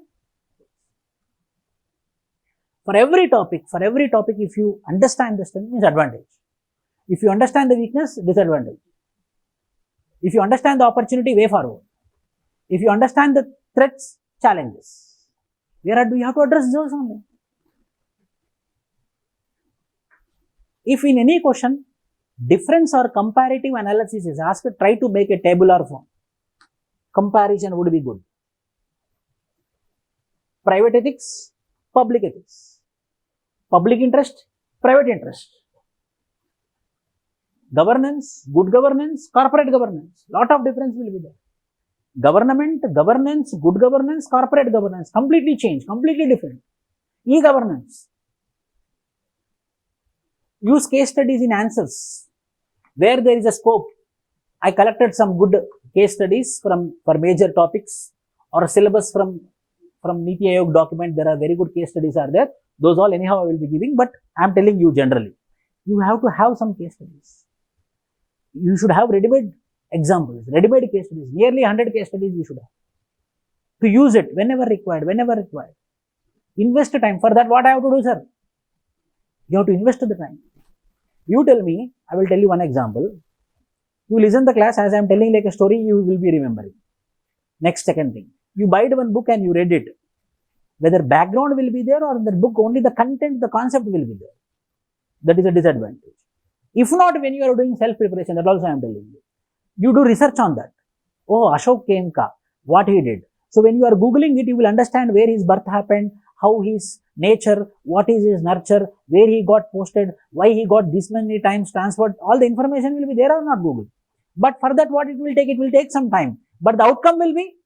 for every topic, if you understand the strength, means advantage. If you understand the weakness, disadvantage. If you understand the opportunity, way forward. If you understand the threats, challenges. Where do you have to address those only? If in any question, difference or comparative analysis is asked, try to make a tabular form. Comparison would be good. Private ethics, public ethics. Public interest, private interest. Governance, good governance, corporate governance. Lot of difference will be there. Government, governance, good governance, corporate governance. Completely changed, completely different. E-governance. Use case studies in answers. Where there is a scope. I collected some good case studies for major topics or syllabus from Niti Aayog document. There are very good case studies are there. Those all anyhow I will be giving, but I am telling you generally. You have to have some case studies. You should have ready-made examples, ready-made case studies. Nearly 100 case studies you should have. To use it whenever required, Invest time. For that, what I have to do, sir? You have to invest the time. You tell me, I will tell you one example. You listen the class as I am telling like a story, you will be remembering. Next, second thing. You buy one book and you read it. Whether background will be there or in the book only the content, the concept will be there. That is a disadvantage. If not, when you are doing self-preparation, that also I am telling you. You do research on that. Oh, Ashok Kemka, what he did. So, when you are Googling it, you will understand where his birth happened, how his nature, what is his nurture, where he got posted, why he got this many times transferred. All the information will be there or not Google. But for that, what it will take some time. But the outcome will be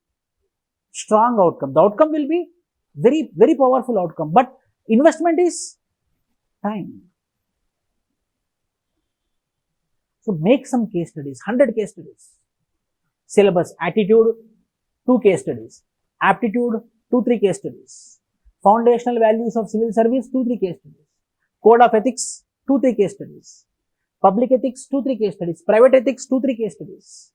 strong outcome. The outcome will be very, very powerful outcome. But investment is time. So, make some case studies, 100 case studies. Syllabus, attitude, 2 case studies. Aptitude, 2-3 case studies. Foundational values of civil service, 2-3 case studies. Code of ethics, 2-3 case studies. Public ethics, 2-3 case studies. Private ethics, 2-3 case studies.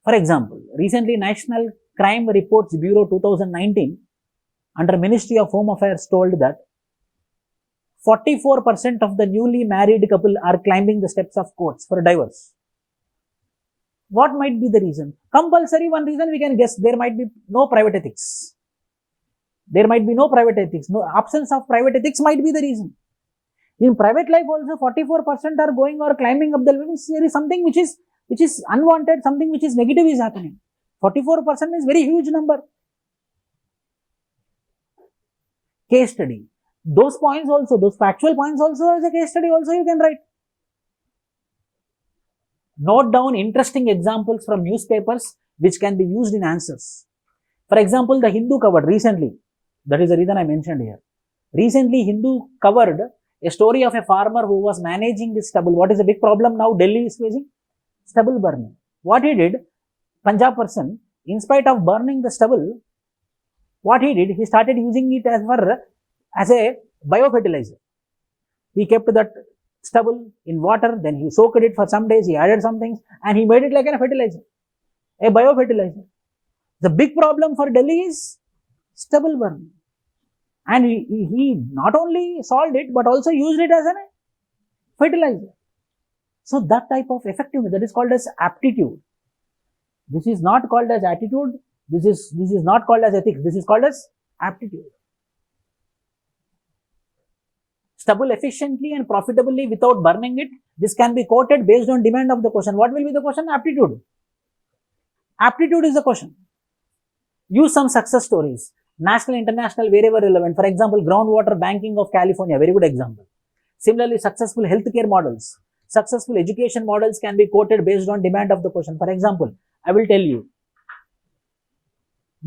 For example, recently National Crime Reports Bureau 2019 under Ministry of Home Affairs told that 44% of the newly married couple are climbing the steps of courts for divorce. What might be the reason? Compulsory one reason we can guess, there might be no private ethics. There might be no private ethics. No absence of private ethics might be the reason. In private life also 44% are going or climbing up the limits. There is something which is unwanted, something which is negative is happening. 44% is very huge number. Case study. Those points also, those factual points also as a case study also you can write. Note down interesting examples from newspapers which can be used in answers. For example, the Hindu covered recently, that is the reason I mentioned here. Recently, Hindu covered a story of a farmer who was managing his stubble. What is the big problem now Delhi is facing? Stubble burning. What he did, Punjab person, in spite of burning the stubble, what he did, he started using it as a biofertilizer. He kept that stubble in water, then he soaked it for some days, he added some things, and he made it like a fertilizer, a biofertilizer. The big problem for Delhi is stubble burning. And he not only solved it, but also used it as a fertilizer. So that type of effectiveness, that is called as aptitude. This is not called as attitude. This is not called as ethics. This is called as aptitude. Stubble efficiently and profitably without burning it. This can be quoted based on demand of the question. What will be the question? Aptitude. Aptitude is the question. Use some success stories. National, international, wherever relevant. For example, groundwater banking of California. Very good example. Similarly, successful healthcare models. Successful education models can be quoted based on demand of the question. For example, I will tell you.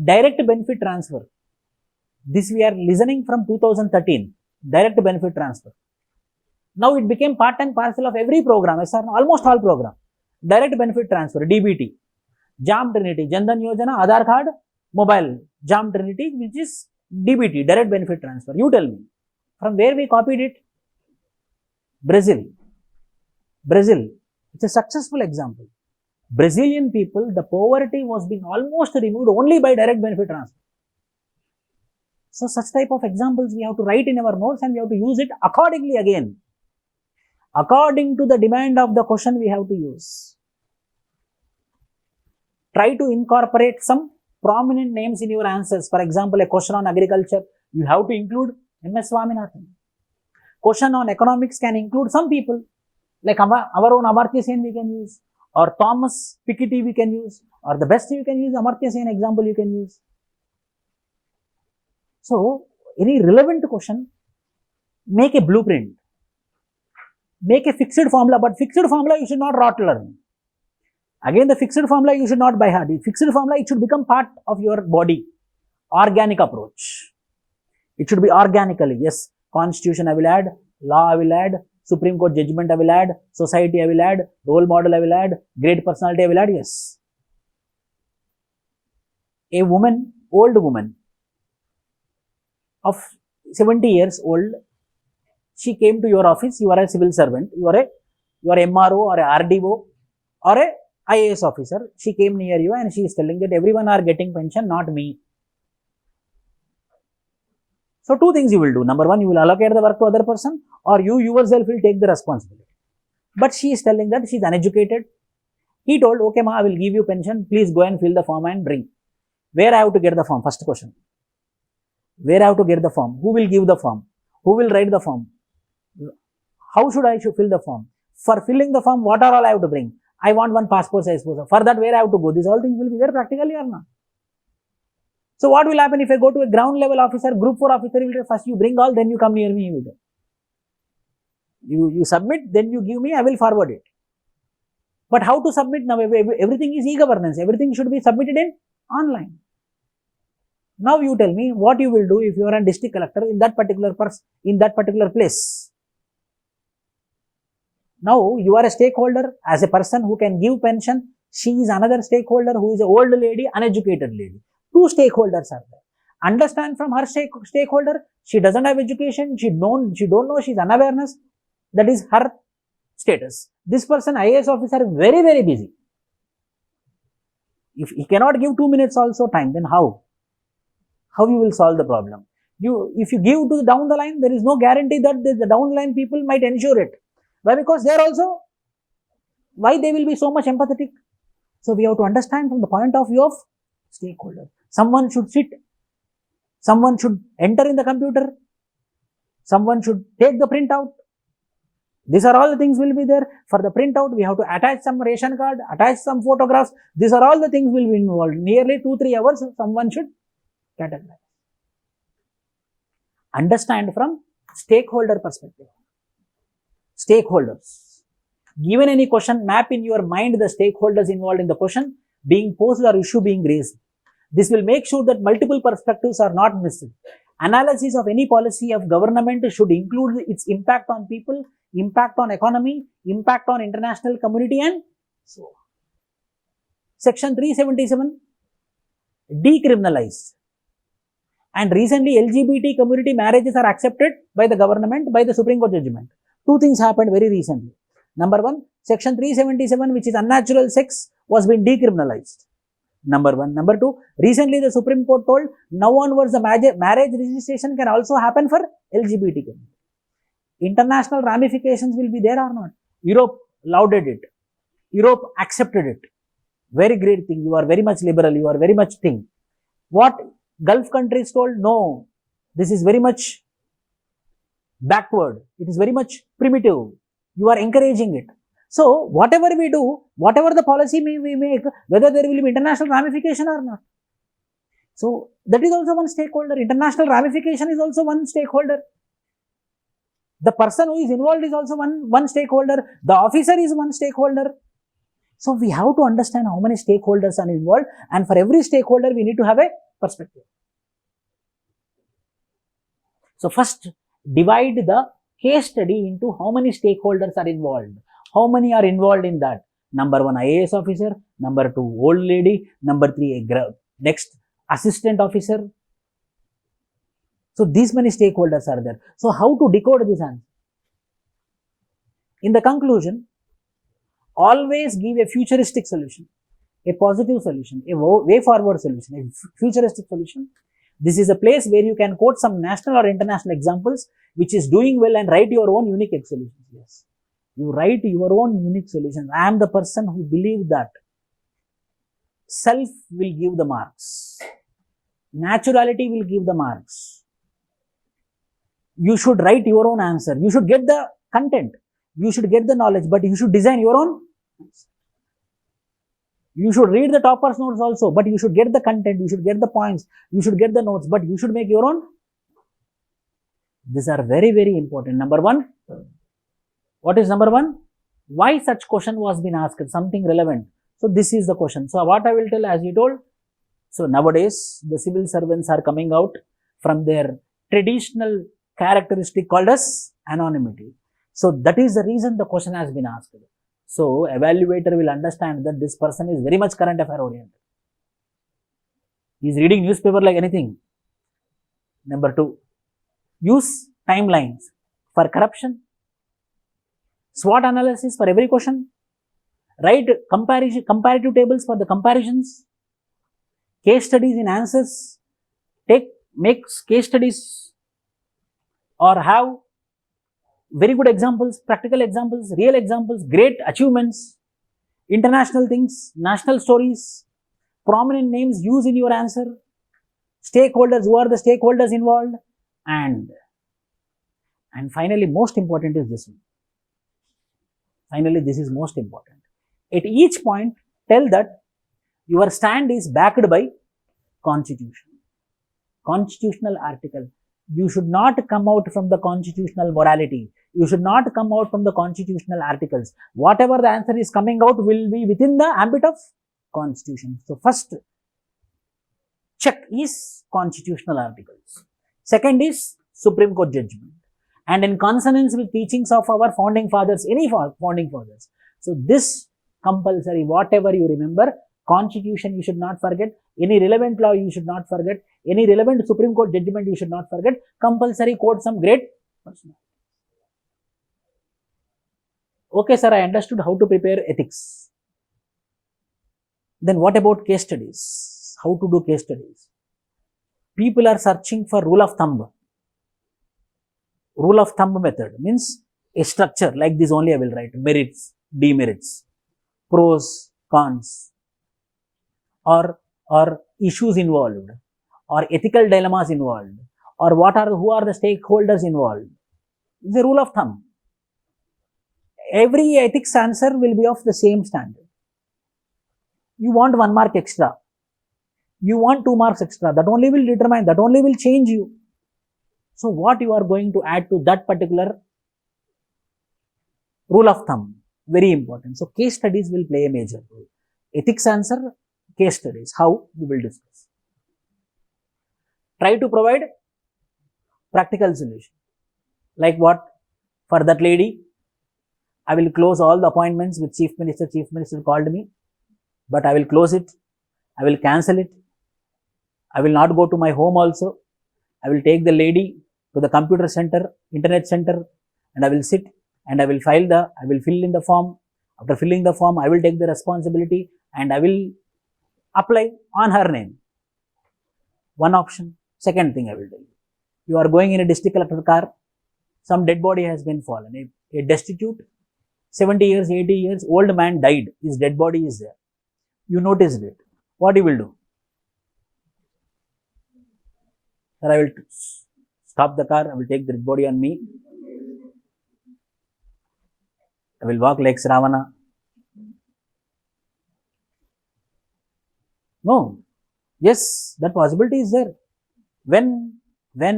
Direct benefit transfer. This we are listening from 2013. Direct benefit transfer. Now it became part and parcel of every program, almost all program. Direct benefit transfer, DBT. JAM Trinity, Jandan Yojana, Aadhaar card, mobile. JAM Trinity, which is DBT, direct benefit transfer. You tell me, from where we copied it? Brazil. Brazil, it's a successful example. Brazilian people, the poverty was being almost removed only by direct benefit transfer. So such type of examples we have to write in our notes and we have to use it accordingly again. According to the demand of the question we have to use. Try to incorporate some prominent names in your answers. For example, a question on agriculture, you have to include M.S. Swaminathan. Question on economics can include some people, like our own Amartya Sen we can use, or Thomas Piketty we can use, or the best you can use, Amartya Sen example you can use. So, any relevant question, make a blueprint, make a fixed formula, but fixed formula you should not rot learn. Again, the fixed formula you should not by heart. Fixed formula, it should become part of your body. Organic approach. It should be organically. Yes, constitution I will add, law I will add, Supreme Court judgment I will add, society I will add, role model I will add, great personality I will add. Yes. A woman, old woman of 70 years old, she came to your office, you are a civil servant, you are a MRO or a RDO or a IAS officer. She came near you and she is telling that everyone are getting pension, not me. So two things you will do. Number one, you will allocate the work to other person, or you yourself will take the responsibility. But she is telling that she is uneducated. He told, okay ma, I will give you pension. Please go and fill the form and bring. Where I have to get the form? First question. Where I have to get the form? Who will give the form? Who will write the form? How should I fill the form? For filling the form, what are all I have to bring? I want one passport size photo. For that, where I have to go? These all things will be there practically or not? So what will happen if I go to a ground level officer, group 4 officer, will say, first you bring all, then you come near me. You submit, then you give me, I will forward it. But how to submit now? Everything is e-governance. Everything should be submitted in online. Now you tell me what you will do if you are a district collector in that particular place. Now you are a stakeholder as a person who can give pension. She is another stakeholder who is an old lady, uneducated lady. Two stakeholders are there. Understand from her stakeholder, she doesn't have education, she don't know, she's unawareness. That is her status. This person, IAS officer, very, very busy. If he cannot give 2 minutes also time, then how? How you will solve the problem? If you give to the down the line, there is no guarantee that the down the line people might ensure it. Why? Because they are also, why they will be so much empathetic? So we have to understand from the point of view of stakeholder. Someone should sit, someone should enter in the computer, someone should take the printout. These are all the things will be there. For the printout, we have to attach some ration card, attach some photographs. These are all the things will be involved. Nearly 2-3 hours, someone should categorize. Understand from stakeholder perspective. Stakeholders. Given any question, map in your mind the stakeholders involved in the question being posed or issue being raised. This will make sure that multiple perspectives are not missed. Analysis of any policy of government should include its impact on people, impact on economy, impact on international community, and so on. Section 377, decriminalized. And recently LGBT community marriages are accepted by the government, by the Supreme Court judgment. Two things happened very recently. Number one, section 377, which is unnatural sex, was being decriminalized. Number one. Number two, recently the Supreme Court told now onwards the marriage registration can also happen for LGBT community. International ramifications will be there or not? Europe lauded it. Europe accepted it. Very great thing. You are very much liberal. You are very much thing. What Gulf countries told? No. This is very much backward. It is very much primitive. You are encouraging it. So, whatever we do, whatever the policy we make, whether there will be international ramification or not. So, that is also one stakeholder. International ramification is also one stakeholder. The person who is involved is also one stakeholder. The officer is one stakeholder. So, we have to understand how many stakeholders are involved, and for every stakeholder, we need to have a perspective. So, first, divide the case study into how many stakeholders are involved. How many are involved in that? Number one, IAS officer. Number two, old lady. Number three, next, assistant officer. So, these many stakeholders are there. So, how to decode this answer? In the conclusion, always give a futuristic solution, a positive solution, a way forward solution, a futuristic solution. This is a place where you can quote some national or international examples which is doing well and write your own unique solutions. Yes. You write your own unique solutions. I am the person who believes that self will give the marks. Naturality will give the marks. You should write your own answer. You should get the content. You should get the knowledge, but you should design your own answer. You should read the topper's notes also, but you should get the content, you should get the points, you should get the notes, but you should make your own. These are very, very important. Number one, what is number one? Why such question was being asked? Something relevant. So, this is the question. So, what I will tell, as you told, so nowadays, the civil servants are coming out from their traditional characteristic called as anonymity. So, that is the reason the question has been asked. So, evaluator will understand that this person is very much current affair oriented. He is reading newspaper like anything. Number two, use timelines for corruption, SWOT analysis for every question, write comparative tables for the comparisons, case studies in answers, make case studies or have very good examples, practical examples, real examples, great achievements, international things, national stories, prominent names used in your answer, stakeholders, who are the stakeholders involved, and finally, most important is this one. Finally, this is most important. At each point, tell that your stand is backed by constitution, constitutional article. You should not come out from the constitutional morality. You should not come out from the constitutional articles. Whatever the answer is coming out will be within the ambit of constitution. So, first check is constitutional articles. Second is Supreme Court judgment. And in consonance with teachings of our founding fathers, any founding fathers. So, this compulsory, whatever you remember, constitution you should not forget, any relevant law you should not forget, any relevant Supreme Court judgment you should not forget, compulsory quote some great person. Okay, sir, I understood how to prepare ethics. Then what about case studies? How to do case studies? People are searching for rule of thumb. Rule of thumb method means a structure like this only I will write: merits, demerits, pros, cons, or issues involved, or ethical dilemmas involved, or who are the stakeholders involved. It's a rule of thumb. Every ethics answer will be of the same standard. You want 1 mark extra, you want 2 marks extra, that only will determine, that only will change you. So what you are going to add to that particular rule of thumb, very important. So case studies will play a major role. Ethics answer, case studies, how we will discuss. Try to provide practical solution. Like what? For that lady, I will close all the appointments with Chief Minister. Chief Minister called me, but I will close it. I will cancel it. I will not go to my home also. I will take the lady to the computer center, internet center, and I will sit and I will fill in the form. After filling the form, I will take the responsibility and I will apply on her name. One option. Second thing I will tell you. You are going in a district collector car. Some dead body has been fallen. A destitute, 70 years, 80 years, old man died. His dead body is there. You noticed it. What you will do? Sir, I will stop the car. I will take the dead body on me. I will walk like Ravana. No. Yes, that possibility is there. When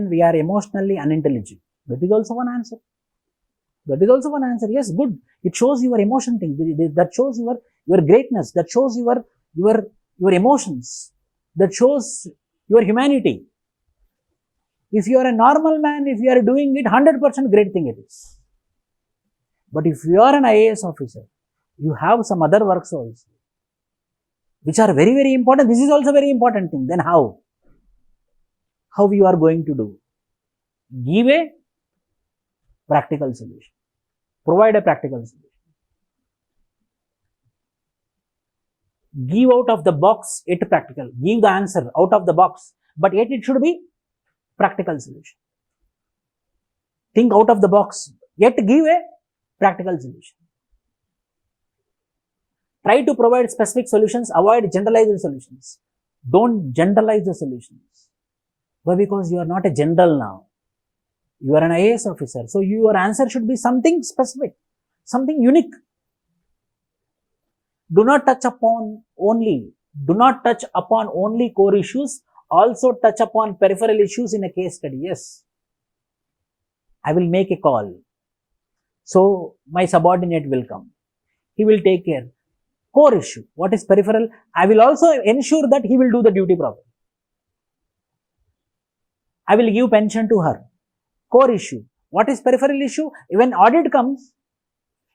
we are emotionally unintelligent, that is also one answer. That is also one answer. Yes, good. It shows your emotion thing. That shows your greatness. That shows your emotions. That shows your humanity. If you are a normal man, if you are doing it, 100% great thing it is. But if you are an IAS officer, you have some other works also, which are very, very important. This is also very important thing. Then how? How you are going to do? Give a practical solution. Provide a practical solution. Give out of the box, yet practical. Give the answer out of the box, but yet it should be practical solution. Think out of the box, yet give a practical solution. Try to provide specific solutions, avoid generalized solutions. Don't generalize the solutions. Why? Because you are not a general now. You are an IAS officer. So your answer should be something specific, something unique. Do not touch upon only core issues. Also touch upon peripheral issues in a case study. Yes. I will make a call. So my subordinate will come. He will take care. Core issue. What is peripheral? I will also ensure that he will do the duty properly. I will give pension to her. Core issue. What is peripheral issue? When audit comes,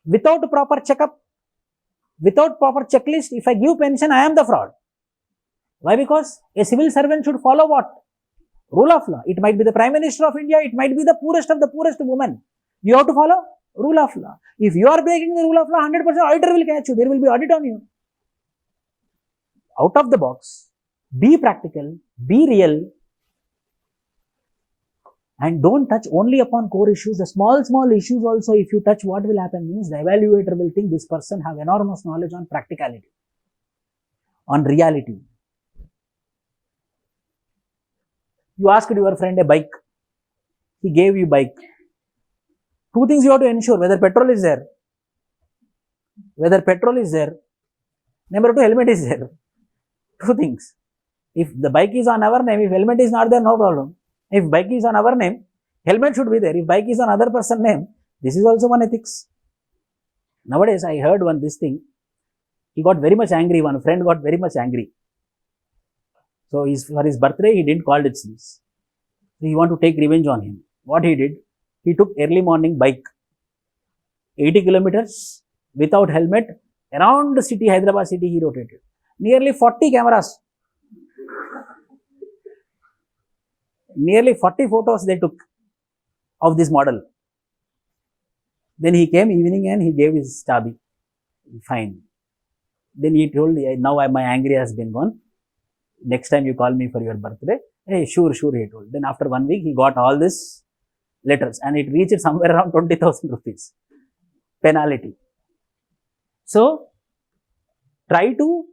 without proper checkup, without proper checklist, if I give pension, I am the fraud. Why? Because a civil servant should follow what? Rule of law. It might be the Prime Minister of India. It might be the poorest of the poorest woman. You have to follow rule of law. If you are breaking the rule of law, 100% auditor will catch you. There will be audit on you. Out of the box. Be practical. Be real. And don't touch only upon core issues. The small issues also, if you touch, what will happen means the evaluator will think this person have enormous knowledge on practicality, on reality. You asked your friend a bike. He gave you bike. Two things you have to ensure: whether petrol is there. Whether petrol is there. Number two, helmet is there. Two things. If the bike is on our name, if helmet is not there, no problem. If bike is on our name, helmet should be there. If bike is on other person's name, this is also one ethics. Nowadays, I heard this thing. He got very much angry. One friend got very much angry. So for his birthday, he didn't call it since. So he want to take revenge on him. What he did? He took early morning bike, 80 kilometers without helmet, around the city, Hyderabad city, he rotated. Nearly 40 cameras. Nearly 40 photos they took of this model. Then he came evening and he gave his chabi. Fine. Then he told, now my anger has been gone. Next time you call me for your birthday. Hey, sure, he told. Then after 1 week, he got all this letters and it reached somewhere around 20,000 rupees penalty. So, try to,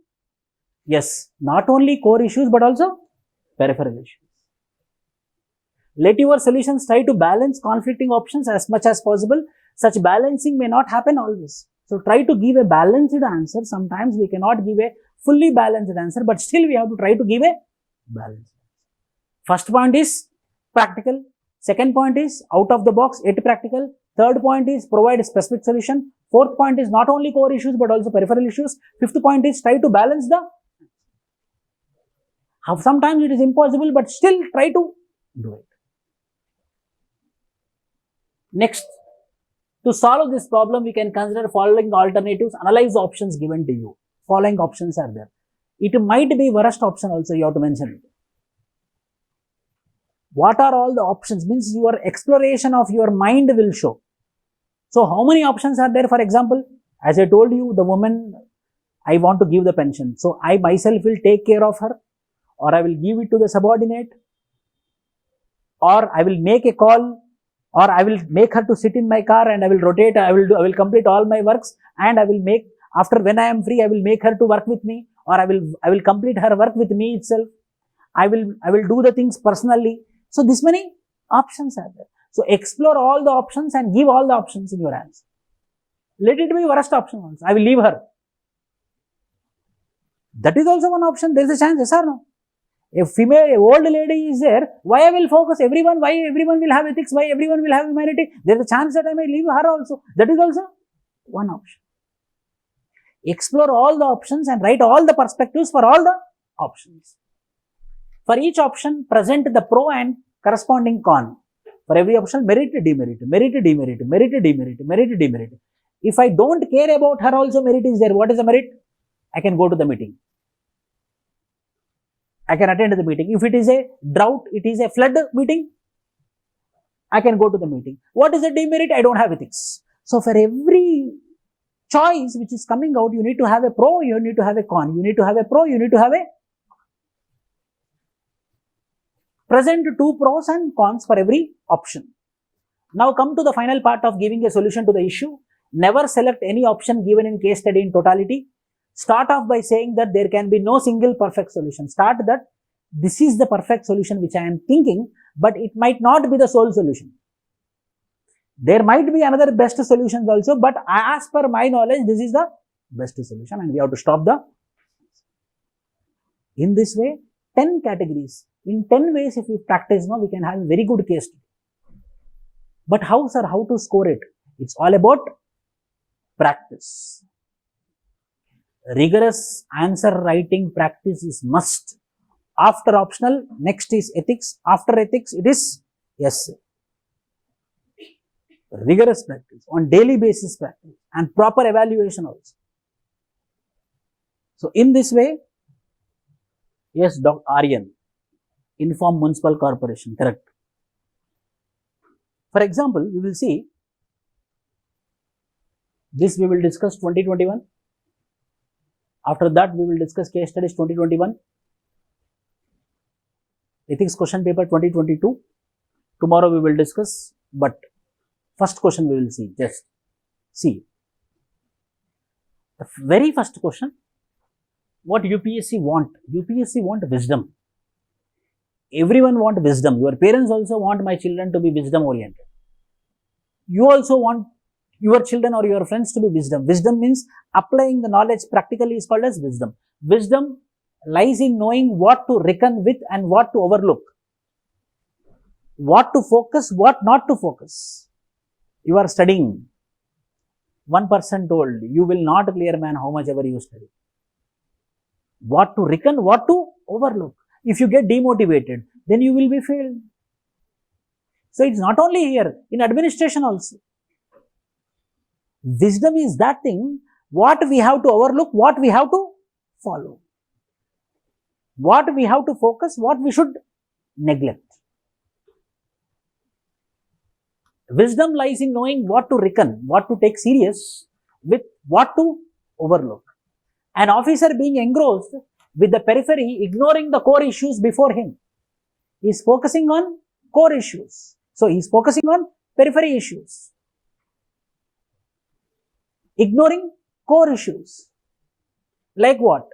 yes, not only core issues, but also peripheral issues. Let your solutions try to balance conflicting options as much as possible. Such balancing may not happen always. So, try to give a balanced answer. Sometimes we cannot give a fully balanced answer, but still we have to try to give a balanced answer. First point is practical. Second point is out of the box, yet practical. Third point is provide a specific solution. Fourth point is not only core issues, but also peripheral issues. Fifth point is try to balance the. Sometimes it is impossible, but still try to do it. Next, to solve this problem, we can consider following alternatives, analyze the options given to you. Following options are there. It might be worst option also, you have to mention it. What are all the options? Means your exploration of your mind will show. So, how many options are there? For example, as I told you, the woman, I want to give the pension. So, I myself will take care of her, or I will give it to the subordinate, or I will make a call, or I will make her to sit in my car and I will rotate, I will complete all my works, and I will make, after when I am free, I will make her to work with me, or I will complete her work with me itself. I will do the things personally. So, this many options are there. So, explore all the options and give all the options in your answer. Let it be worst option also. I will leave her. That is also one option. There is a chance, yes or no? A old lady is there, why I will focus everyone, why everyone will have ethics, why everyone will have humanity. There is a chance that I may leave her also. That is also one option. Explore all the options and write all the perspectives for all the options. For each option, present the pro and corresponding con. For every option, merit, demerit, merit, demerit, merit, demerit, merit, demerit. If I don't care about her also, merit is there. What is the merit? I can go to the meeting. I can attend the meeting. If it is a drought, it is a flood meeting, I can go to the meeting. What is the demerit? I don't have ethics. So, for every choice which is coming out, you need to have a pro, you need to have a con. You need to have a pro, you need to have a present two pros and cons for every option. Now, come to the final part of giving a solution to the issue. Never select any option given in case study in totality. Start off by saying that there can be no single perfect solution. Start that this is the perfect solution which I am thinking, but it might not be the sole solution. There might be another best solutions also, but as per my knowledge, this is the best solution and we have to stop the. In this way, 10 categories. In 10 ways, if we practice now, we can have a very good case study. But how, sir? How to score it? It's all about practice. Rigorous answer writing practice is must. After optional, next is ethics. After ethics, it is essay. Rigorous practice, on daily basis practice and proper evaluation also. So, in this way, yes, Dr. Aryan, inform municipal corporation, correct. For example, we will see, this we will discuss 2021. After that, we will discuss case studies 2021, ethics question paper 2022. Tomorrow we will discuss, but first question we will see, just see. The very first question, what UPSC want? UPSC want wisdom. Everyone want wisdom. Your parents also want my children to be wisdom oriented. You also want your children or your friends to be wisdom. Wisdom means applying the knowledge practically is called as wisdom. Wisdom lies in knowing what to reckon with and what to overlook. What to focus, what not to focus. You are studying. One person told, you will not clear, man, how much ever you study. What to reckon, what to overlook. If you get demotivated, then you will be failed. So, it's not only here, in administration also. Wisdom is that thing, what we have to overlook, what we have to follow. What we have to focus, what we should neglect. Wisdom lies in knowing what to reckon, what to take serious with what to overlook. An officer being engrossed with the periphery, ignoring the core issues before him. He is focusing on core issues. So, he is focusing on periphery issues. Ignoring core issues. Like what?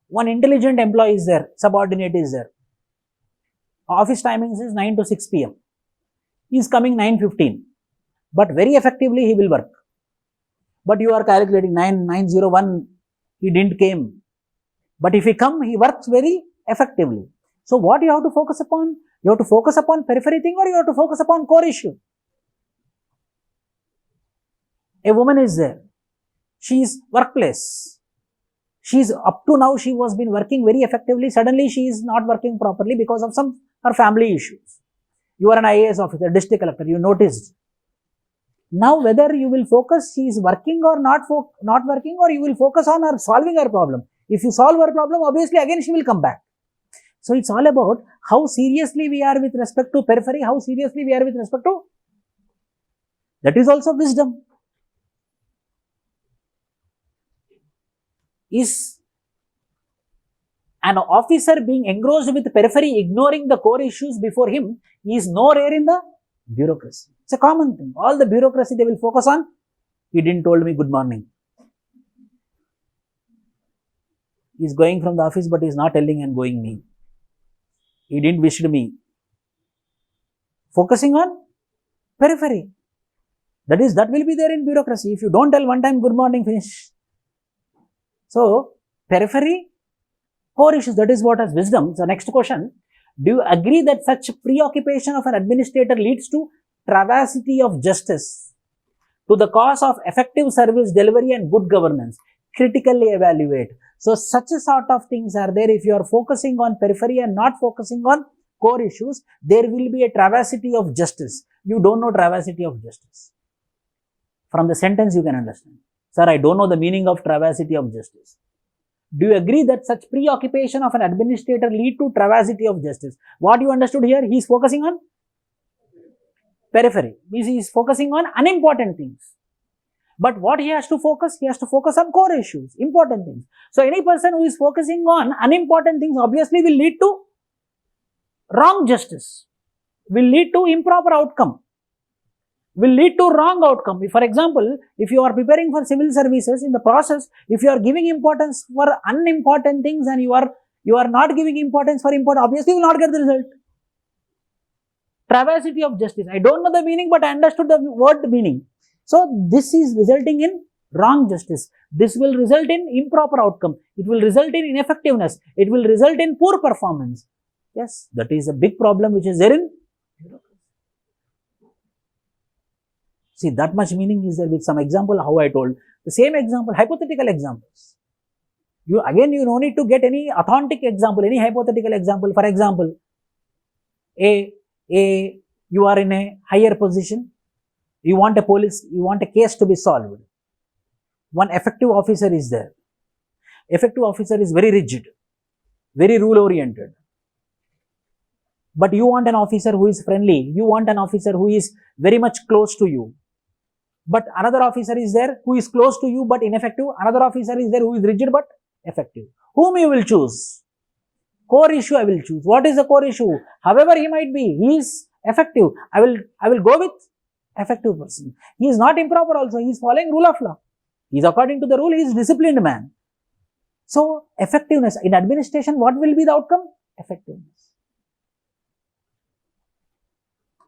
One intelligent employee is there, subordinate is there. Office timings is 9 to 6 p.m. He is coming 9:15. But very effectively he will work. But you are calculating 9:01, he didn't came. But if he come, he works very effectively. So what you have to focus upon? You have to focus upon periphery thing or you have to focus upon core issue. A woman is there. She is workplace. She is up to now, she was been working very effectively. Suddenly she is not working properly because of some her family issues. You are an IAS officer, district collector, you noticed. Now whether you will focus, she is working or not working, or you will focus on her solving her problem. If you solve her problem, obviously again she will come back. So it's all about how seriously we are with respect to periphery, how seriously we are with respect to. That is also wisdom. Is an officer being engrossed with periphery, ignoring the core issues before him, is no rare in the bureaucracy. It's a common thing. All the bureaucracy they will focus on, he didn't told me good morning. He is going from the office but he is not telling and going me. He didn't wish me. Focusing on periphery. That will be there in bureaucracy. If you don't tell one time good morning, finish. So, periphery, core issues, that is what has wisdom. So, next question. Do you agree that such preoccupation of an administrator leads to travesty of justice, to the cause of effective service delivery and good governance? Critically evaluate. So, such a sort of things are there. If you are focusing on periphery and not focusing on core issues, there will be a travesty of justice. You don't know travesty of justice. From the sentence you can understand. Sir, I don't know the meaning of travesty of justice. Do you agree that such preoccupation of an administrator lead to travesty of justice? What you understood here, he is focusing on periphery. He is focusing on unimportant things. But what he has to focus? He has to focus on core issues, important things. So, any person who is focusing on unimportant things obviously will lead to wrong justice, will lead to improper outcome, will lead to wrong outcome. For example, if you are preparing for civil services, in the process, if you are giving importance for unimportant things and you are not giving importance for important, obviously you will not get the result. Travesty of justice. I don't know the meaning, but I understood the word meaning. So, this is resulting in wrong justice. This will result in improper outcome. It will result in ineffectiveness. It will result in poor performance. Yes, that is a big problem which is there in. See, that much meaning is there with some example how I told. The same example, hypothetical examples. You no need to get any authentic example, any hypothetical example. For example, you are in a higher position. You want a case to be solved. One effective officer is there. Effective officer is very rigid, very rule oriented. But you want an officer who is friendly. You want an officer who is very much close to you. But another officer is there who is close to you but ineffective. Another officer is there who is rigid but effective. Whom you will choose? Core issue I will choose. What is the core issue? However he might be, he is effective. I will go with effective person. He is not improper also. He is following rule of law. He is according to the rule. He is disciplined man. So, effectiveness. In administration, what will be the outcome? Effectiveness.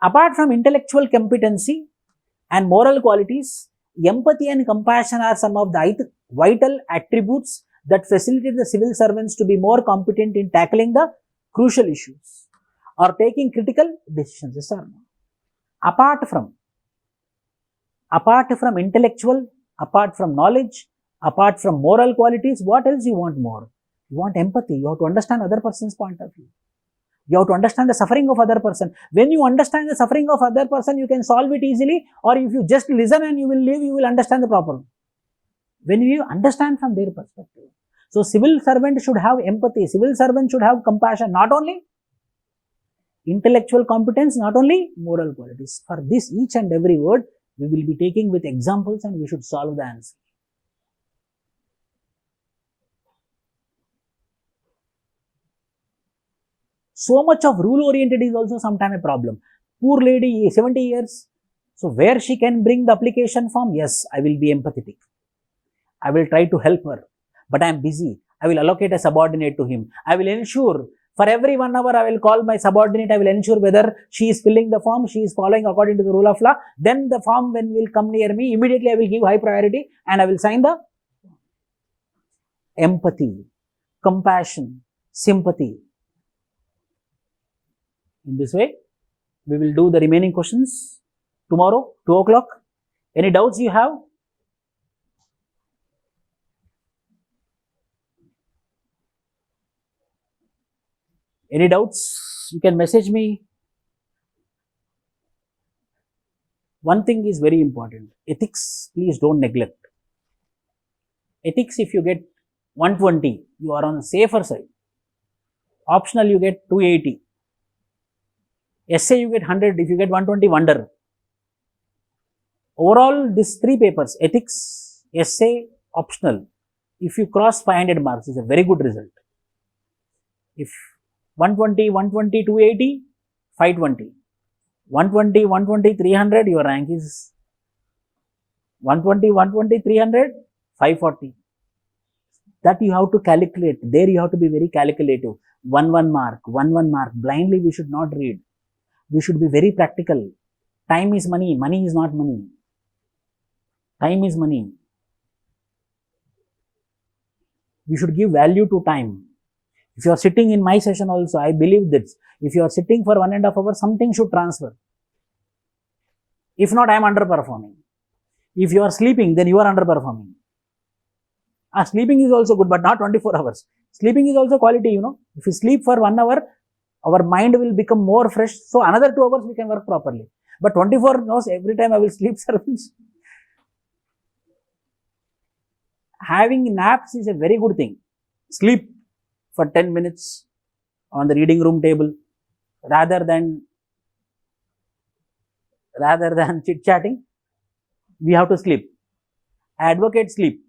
Apart from intellectual competency and moral qualities, empathy and compassion are some of the vital attributes that facilitate the civil servants to be more competent in tackling the crucial issues or taking critical decisions. Yes or no? Apart from intellectual, apart from knowledge, apart from moral qualities, what else you want more? You want empathy. You have to understand other person's point of view. You have to understand the suffering of other person. When you understand the suffering of other person, you can solve it easily, or if you just listen and you will leave, you will understand the problem. When you understand from their perspective. So, civil servant should have empathy. Civil servant should have compassion. Not only intellectual competence, not only moral qualities. For this, each and every word, we will be taking with examples and we should solve the answer. So much of rule oriented is also sometimes a problem. Poor lady, 70 years. So where she can bring the application form, yes, I will be empathetic. I will try to help her, but I am busy. I will allocate a subordinate to him. I will ensure for every 1 hour, I will call my subordinate. I will ensure whether she is filling the form, she is following according to the rule of law. Then the form when will come near me, immediately I will give high priority and I will sign the empathy, compassion, sympathy. In this way, we will do the remaining questions tomorrow, 2 o'clock. Any doubts you have? Any doubts? You can message me. One thing is very important. Ethics, please don't neglect. Ethics, if you get 120, you are on the safer side. Optional, you get 280. Essay, you get 100. If you get 120, wonder. Overall, these 3 papers, ethics, essay, optional, if you cross 500 marks, is a very good result. If 120, 120, 280, 520. 120, 120, 300, your rank is 120, 120, 300, 540. That you have to calculate. There you have to be very calculative. 1 mark, 1 mark. Blindly we should not read. We should be very practical. Time is money. Money is not money. Time is money. We should give value to time. If you are sitting in my session also, I believe this. If you are sitting for 1.5 hours, something should transfer. If not, I am underperforming. If you are sleeping, then you are underperforming. Sleeping is also good, but not 24 hours. Sleeping is also quality, you know. If you sleep for 1 hour, our mind will become more fresh. So another 2 hours we can work properly. But 24 hours, every time I will sleep, servants. Having naps is a very good thing. Sleep for 10 minutes on the reading room table rather than chit-chatting. We have to sleep. I advocate sleep.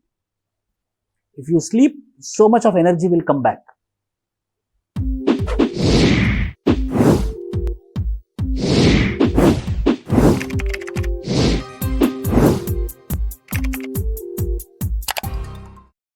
If you sleep, so much of energy will come back.